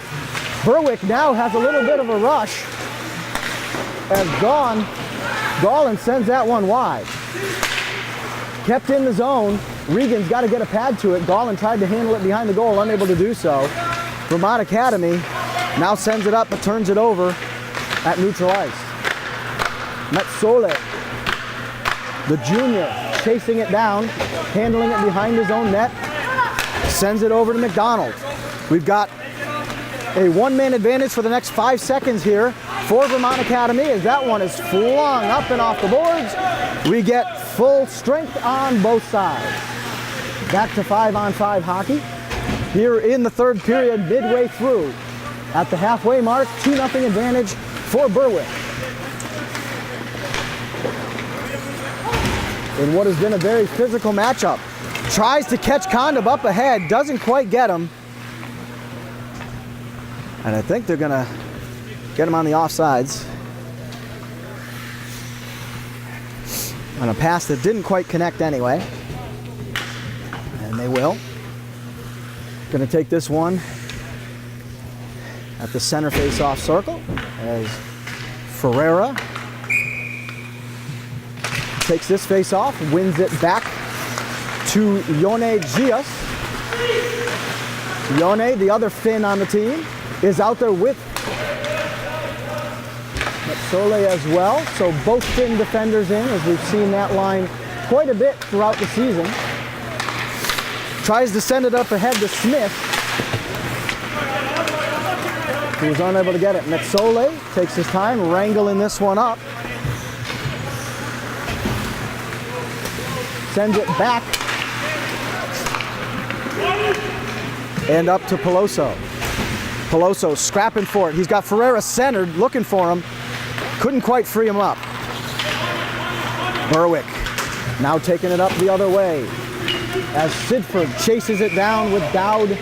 Berwick now has a little bit of a rush as Gaughan sends that one wide. Kept in the zone. Regan's got to get a pad to it. Gaughan tried to handle it behind the goal, unable to do so. Vermont Academy now sends it up but turns it over at neutral ice. Metsole, the junior, chasing it down, handling it behind his own net, sends it over to McDonald. We've got a one-man advantage for the next 5 seconds here for Vermont Academy, as that one is flung up and off the boards. We get full strength on both sides. Back to 5-on-5 hockey here in the third period, midway through. At the halfway mark, 2-0 advantage for Berwick. In what has been a very physical matchup. Tries to catch Condub up ahead, doesn't quite get him. And I think they're gonna get him on the offsides. On a pass that didn't quite connect anyway. And they will. Gonna take this one at the center face-off circle as Ferreira takes this face-off, wins it back to Yone Gias. Yone, the other Finn on the team, is out there with Metsole as well. So both Finn defenders in, as we've seen that line quite a bit throughout the season. Tries to send it up ahead to Smith, who was unable to get it. Metsole takes his time, wrangling this one up. Sends it back and up to Peloso. Peloso scrapping for it. He's got Ferreira centered, looking for him. Couldn't quite free him up. Berwick now taking it up the other way as Sidford chases it down with Dowd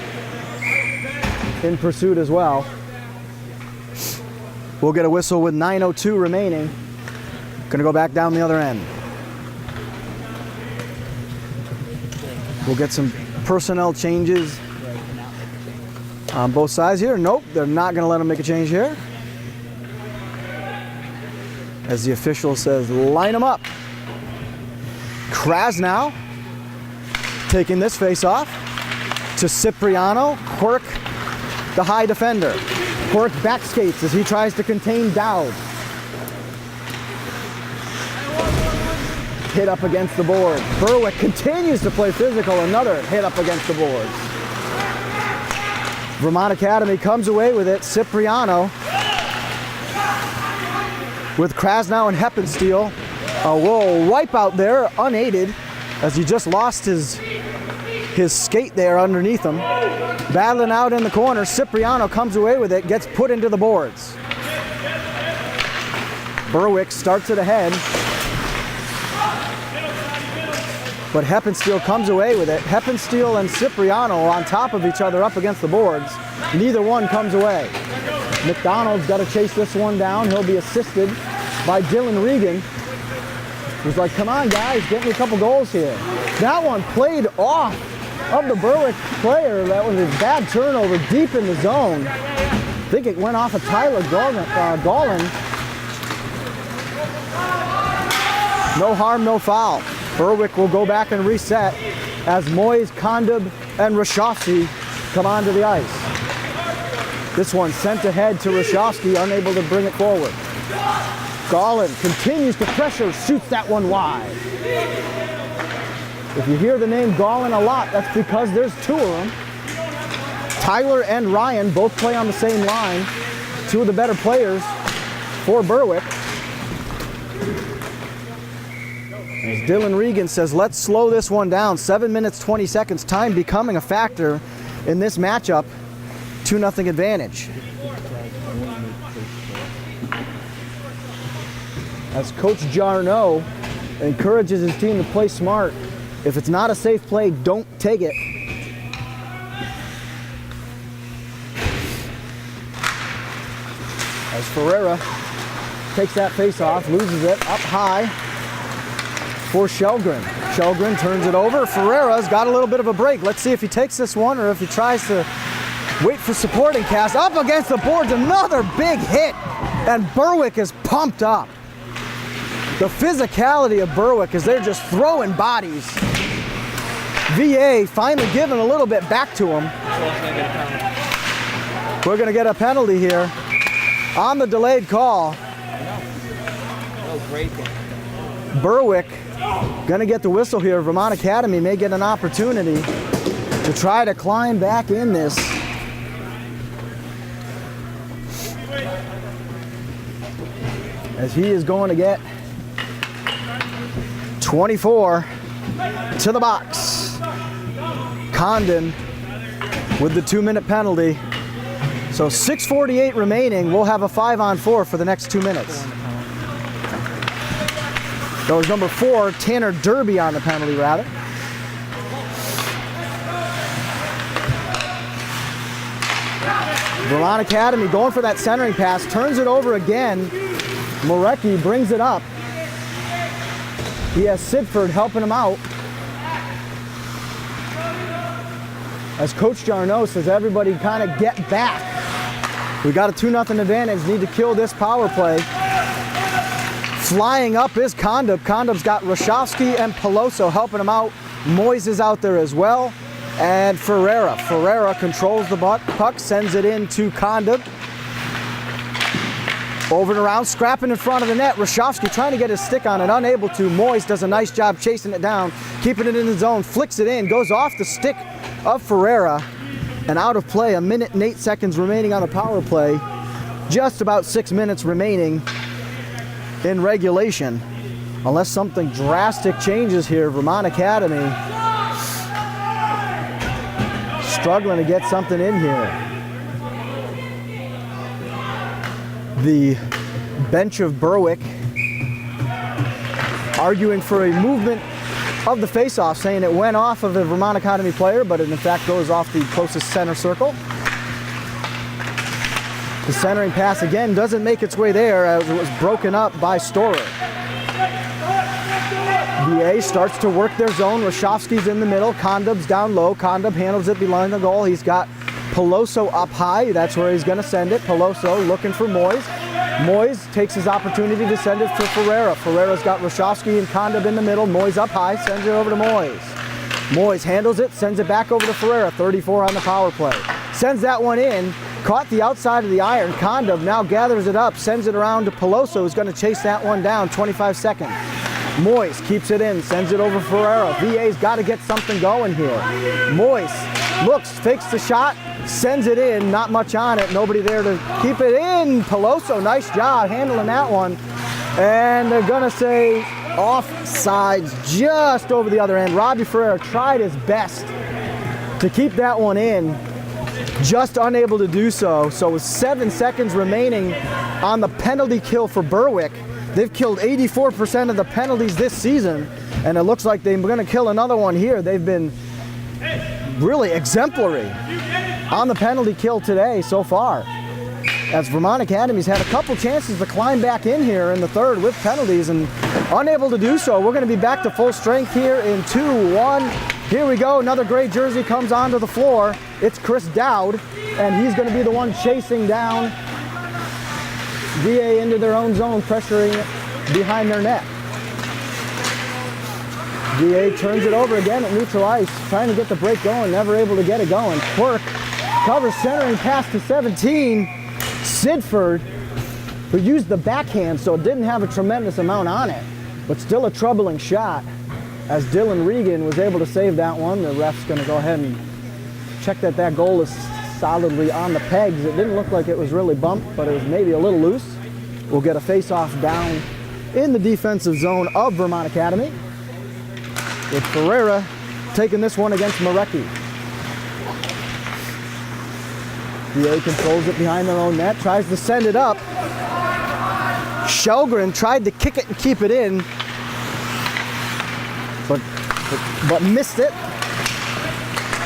in pursuit as well. We'll get a whistle with 9:02 remaining. Gonna go back down the other end. We'll get some personnel changes on both sides here. Nope, they're not gonna let him make a change here. As the official says, line them up. Krasnow taking this face off to Cipriano. Quirk, the high defender. Quirk back skates as he tries to contain Dowd. Hit up against the board. Berwick continues to play physical. Another hit up against the boards. Vermont Academy comes away with it. Cipriano with Krasnow and Heppensteel. A little wipeout there, unaided, as he just lost his skate there underneath him. Battling out in the corner. Cipriano comes away with it, gets put into the boards. Berwick starts it ahead. But Heppensteel comes away with it. Heppensteel and Cipriano are on top of each other up against the boards. Neither one comes away. McDonald's got to chase this one down. He'll be assisted by Dylan Regan. He's like, come on guys, get me a couple goals here. That one played off of the Berwick player. That was a bad turnover deep in the zone. I think it went off of Tyler Gallin. No harm, no foul. Berwick will go back and reset as Moyes, Kondub, and Rashofsky come onto the ice. This one sent ahead to Rashofsky, unable to bring it forward. Gallin continues to pressure, shoots that one wide. If you hear the name Gallin a lot, that's because there's two of them. Tyler and Ryan both play on the same line. Two of the better players for Berwick. As Dylan Regan says, let's slow this one down. 7 minutes, 20 seconds, time becoming a factor in this matchup. 2-0 advantage. As Coach Jarno encourages his team to play smart. If it's not a safe play, don't take it. As Ferreira takes that face off, loses it up high for Shelgren. Shelgren turns it over. Ferreira's got a little bit of a break. Let's see if he takes this one or if he tries to wait for supporting cast. Up against the boards, another big hit. And Berwick is pumped up. The physicality of Berwick as they're just throwing bodies. VA finally giving a little bit back to him. We're going to get a penalty here on the delayed call. Berwick going to get the whistle here. Vermont Academy may get an opportunity to try to climb back in this. As he is going to get 24 to the box. Condon with the 2-minute penalty. So 6:48 remaining. We'll have a 5-on-4 for the next 2 minutes. That was number 4, Tanner Derby on the penalty, rather. Vermont Academy going for that centering pass, turns it over again. Morecki brings it up. He has Sidford helping him out. As Coach Jarno says, everybody kind of get back. We got a 2-0 advantage, need to kill this power play. Flying up is Kondub. Kondub's got Rashofsky and Peloso helping him out. Moyes is out there as well. And Ferreira. Ferreira controls the puck, sends it in to Kondub. Over and around, scrapping in front of the net. Rashofsky trying to get his stick on it, unable to. Moyes does a nice job chasing it down, keeping it in the zone, flicks it in, goes off the stick of Ferreira, and out of play. 1 minute and 8 seconds remaining on the power play. Just about 6 minutes remaining in regulation. Unless something drastic changes here, Vermont Academy struggling to get something in here. The bench of Berwick arguing for a movement of the face-off, saying it went off of the Vermont Academy player, but it in fact goes off the closest center circle. The centering pass again doesn't make its way there as it was broken up by Storer. VA starts to work their zone. Rashofsky's in the middle. Kondub's down low. Kondub handles it behind the goal. He's got Peloso up high. That's where he's going to send it. Peloso looking for Moyes. Moyes takes his opportunity to send it for Ferreira. Ferreira's got Rashofsky and Kondub in the middle. Moyes up high, sends it over to Moyes. Moyes handles it, sends it back over to Ferreira. 34 on the power play. Sends that one in. Caught the outside of the iron. Kondub now gathers it up, sends it around to Peloso, who's going to chase that one down. 25 seconds. Moyes keeps it in, sends it over Ferreira. VA's got to get something going here. Moyes looks, fakes the shot, sends it in. Not much on it. Nobody there to keep it in. Peloso, nice job handling that one. And they're going to say offsides just over the other end. Robbie Ferreira tried his best to keep that one in. Just unable to do so. So with 7 seconds remaining on the penalty kill for Berwick, they've killed 84% of the penalties this season, and it looks like they're going to kill another one here. They've been really exemplary on the penalty kill today so far, as Vermont Academy's had a couple chances to climb back in here in the third with penalties and unable to do so. We're going to be back to full strength here in 2-1. Here we go. Another gray jersey comes onto the floor. It's Chris Dowd, and he's going to be the one chasing down VA into their own zone, pressuring it behind their net. VA turns it over again at neutral ice, trying to get the break going, never able to get it going. Quirk covers centering pass to 17. Sidford, who used the backhand, so it didn't have a tremendous amount on it, but still a troubling shot, as Dylan Regan was able to save that one. The ref's going to go ahead and check that that goal is solidly on the pegs. It didn't look like it was really bumped, but it was maybe a little loose. We'll get a face-off down in the defensive zone of Vermont Academy, with Ferreira taking this one against Marecki. VA controls it behind their own net, tries to send it up. Shelgren tried to kick it and keep it in, but missed it,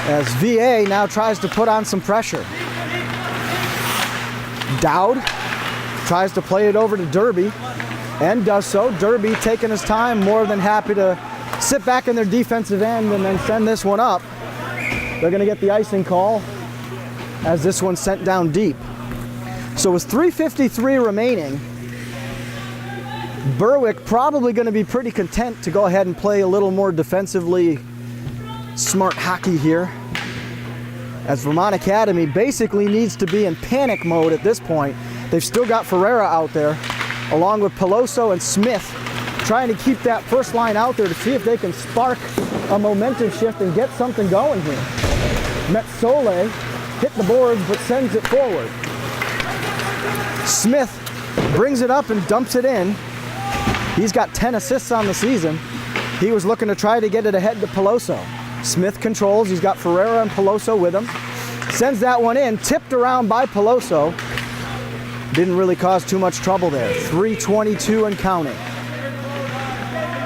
as VA now tries to put on some pressure. Dowd tries to play it over to Derby and does so. Derby taking his time, more than happy to sit back in their defensive end and then send this one up. They're going to get the icing call as this one's sent down deep. So with 3:53 remaining, Berwick probably going to be pretty content to go ahead and play a little more defensively smart hockey here, as Vermont Academy basically needs to be in panic mode at this point. They've still got Ferreira out there, along with Peloso and Smith, trying to keep that first line out there to see if they can spark a momentum shift and get something going here. Metsole hit the boards but sends it forward. Smith brings it up and dumps it in. He's got 10 assists on the season. He was looking to try to get it ahead to Peloso. Smith controls. He's got Ferreira and Peloso with him. Sends that one in, tipped around by Peloso. Didn't really cause too much trouble there. 3:22 and counting.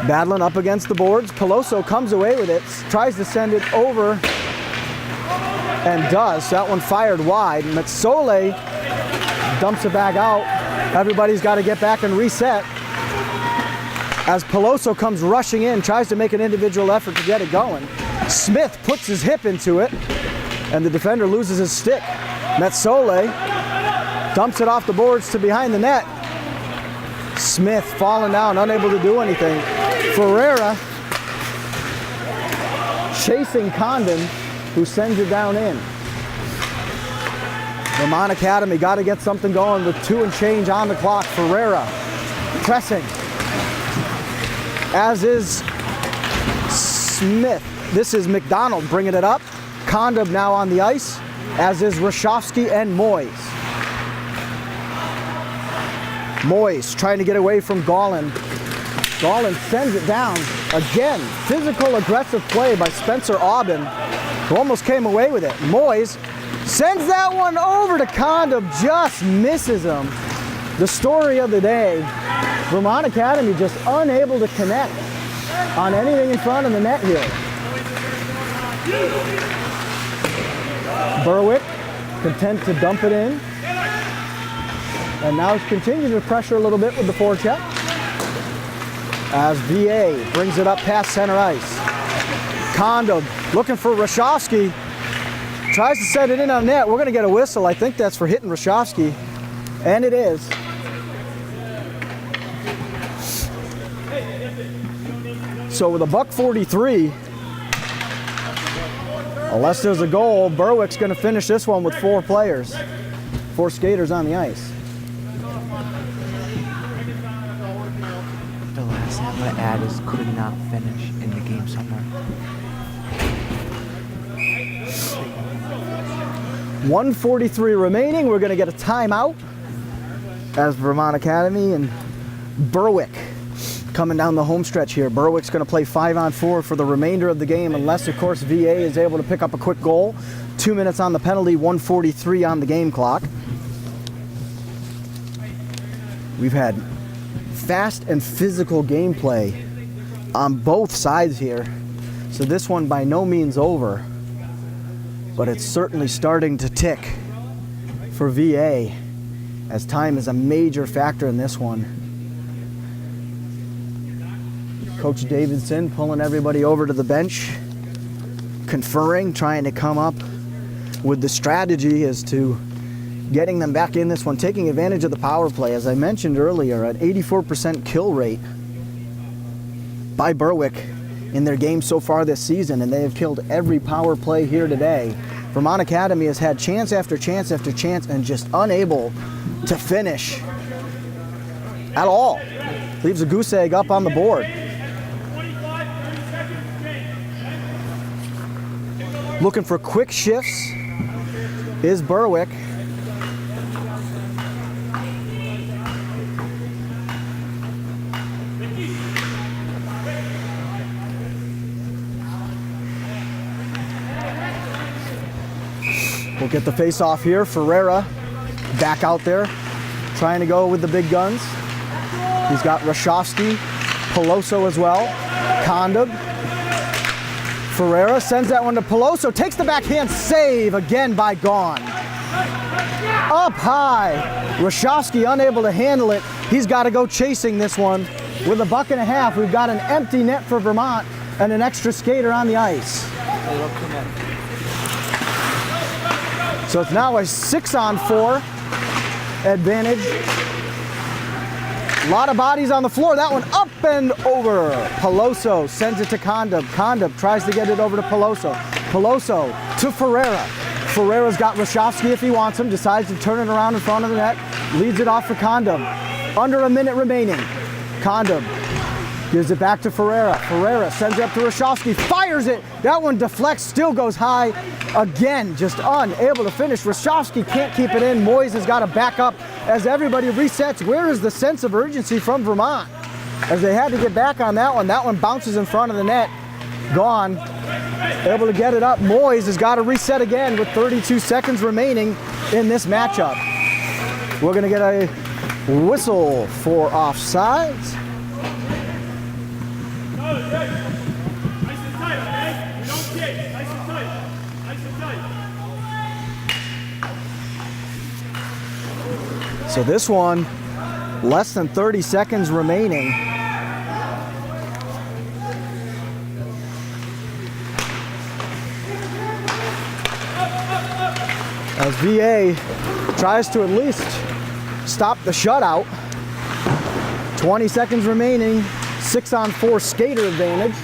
Battling up against the boards. Peloso comes away with it, tries to send it over, and does. That one fired wide. Metsole dumps it back out. Everybody's got to get back and reset, as Peloso comes rushing in, tries to make an individual effort to get it going. Smith puts his hip into it, and the defender loses his stick. Metsole dumps it off the boards to behind the net. Smith falling down, unable to do anything. Ferreira chasing Condon, who sends it down in. Vermont Academy got to get something going with 2 and change on the clock. Ferreira pressing, as is Smith. This is McDonald bringing it up. Kondub now on the ice, as is Rashofsky and Moyes. Moyes trying to get away from Gallin. Gallin sends it down. Again, physical, aggressive play by Spencer Aubin, who almost came away with it. Moyes sends that one over to Kondub, just misses him. The story of the day, Vermont Academy just unable to connect on anything in front of the net here. Berwick content to dump it in. And now he's continuing to pressure a little bit with the forecheck. As VA brings it up past center ice. Condom looking for Rashofsky. Tries to set it in on net. We're going to get a whistle. I think that's for hitting Rashofsky. And it is. So with a $1:43, unless there's a goal, Berwick's going to finish this one with 4 players. 4 skaters on the ice. The last thing I'm going to add is could not finish in the game somewhere. 1:43 remaining. We're going to get a timeout as Vermont Academy and Berwick coming down the home stretch here. Berwick's going to play 5-on-4 for the remainder of the game unless, of course, VA is able to pick up a quick goal. 2 minutes on the penalty, 1:43 on the game clock. We've had fast and physical gameplay on both sides here. So this one by no means over, but it's certainly starting to tick for VA as time is a major factor in this one. Coach Davidson pulling everybody over to the bench, conferring, trying to come up with the strategy as to getting them back in this one, taking advantage of the power play. As I mentioned earlier, an 84% kill rate by Berwick in their game so far this season, and they have killed every power play here today. Vermont Academy has had chance after chance after chance and just unable to finish at all. Leaves a goose egg up on the board. Looking for quick shifts is Berwick. We'll get the face off here. Ferreira back out there, trying to go with the big guns. He's got Rashofsky, Peloso as well, Condom. Ferreira sends that one to Peloso, takes the backhand save again by Gaughan. Up high, Rashofsky unable to handle it. He's got to go chasing this one. With $1.50, we've got an empty net for Vermont and an extra skater on the ice. So it's now a 6-on-4 advantage. A lot of bodies on the floor. That one up and over. Peloso sends it to Condom. Condom tries to get it over to Peloso. Peloso to Ferreira. Ferreira's got Rashofsky if he wants him. Decides to turn it around in front of the net. Leads it off for Condom. Under a minute remaining. Condom gives it back to Ferreira. Ferreira sends it up to Rashofsky. Fires it. That one deflects. Still goes high. Again, just unable to finish. Rashofsky can't keep it in. Moyes has got to back up as everybody resets. Where is the sense of urgency from Vermont? As they had to get back on that one. That one bounces in front of the net. Gaughan able to get it up. Moyes has got to reset again with 32 seconds remaining in this matchup. We're going to get a whistle for offsides. So this one, less than 30 seconds remaining. As VA tries to at least stop the shutout. 20 seconds remaining, 6-on-4 skater advantage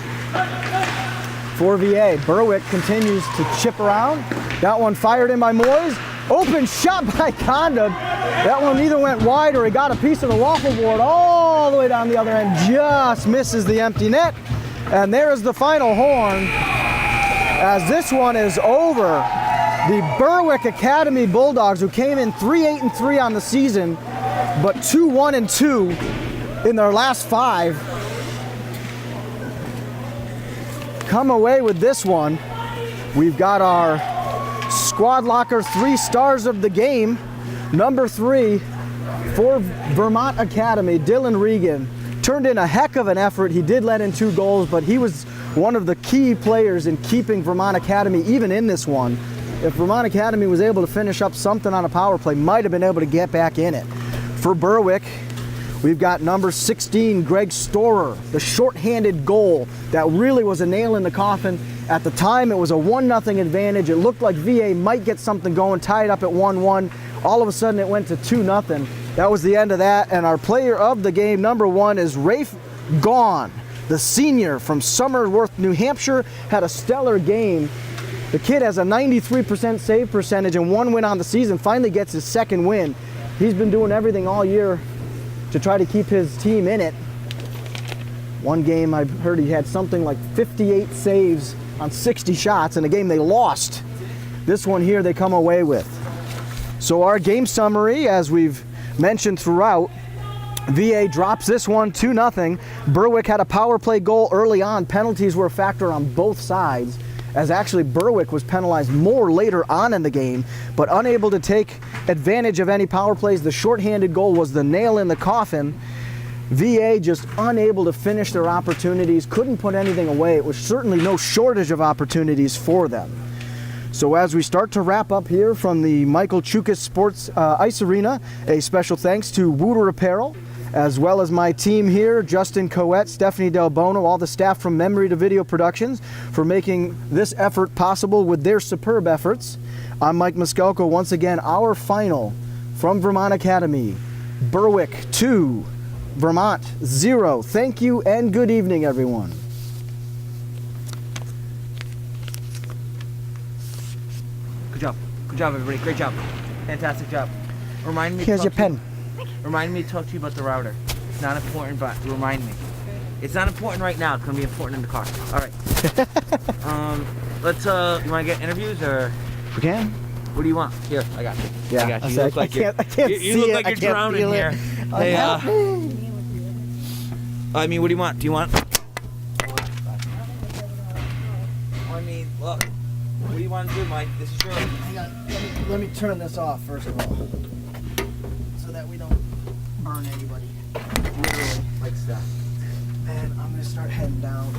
for VA. Berwick continues to chip around. That one fired in by Moyes. Open shot by Condom. That one either went wide or he got a piece of the waffle board all the way down the other end. Just misses the empty net. And there is the final horn as this one is over. The Berwick Academy Bulldogs, who came in 3-8-3 on the season, but 2-1-2 in their last 5, come away with this one. We've got our Squad Locker 3 stars of the game. Number 3, For Vermont Academy, Dylan Regan turned in a heck of an effort. He did let in 2 goals, but he was one of the key players in keeping Vermont Academy even in this one. If Vermont Academy was able to finish up something on a power play, might have been able to get back in it. For Berwick, we've got number 16, Greg Storer, the shorthanded goal that really was a nail in the coffin. At the time, it was a 1-0 advantage. It looked like VA might get something going, tied up at 1-1. All of a sudden, it went to 2-0. That was the end of that, and our player of the game, number 1, is Rafe Gaughan, the senior from Somerworth, New Hampshire, had a stellar game. The kid has a 93% save percentage and 1 win on the season, finally gets his 2nd win. He's been doing everything all year to try to keep his team in it. One game I heard he had something like 58 saves on 60 shots in a game they lost. This one here they come away with. So our game summary, as we've mentioned throughout, VA drops this one 2-0. Berwick had a power play goal early on. Penalties were a factor on both sides, as actually Berwick was penalized more later on in the game, but unable to take advantage of any power plays. The shorthanded goal was the nail in the coffin. VA just unable to finish their opportunities, couldn't put anything away. It was certainly no shortage of opportunities for them. So as we start to wrap up here from the Michael Choukas Sports Ice Arena, a special thanks to Wooter Apparel, as well as my team here, Justin Coette, Stephanie Del Bono, all the staff from Memory to Video Productions for making this effort possible with their superb efforts. I'm Mike Maiscalco. Once again, our final from Vermont Academy, Berwick 2, Vermont 0. Thank you and good evening, everyone. Good job, everybody. Great job. Fantastic job. Remind me. Here's your pen. Remind me to talk to you about the router. It's not important, but remind me. It's not important right now. It's gonna be important in the car. All right. Let's. You want to get interviews or? We can. What do you want? Here, I got you. Yeah, I got you. I You look like can't see you look it. like I you're can't drowning feel here. it. Hey, I mean, what do you want? Do you want? I mean, look. What do you want to do, Mike? This is yours. Hang on. Let me turn this off first of all, so that we don't burn anybody. Literally. Like stuff. And I'm gonna start heading down.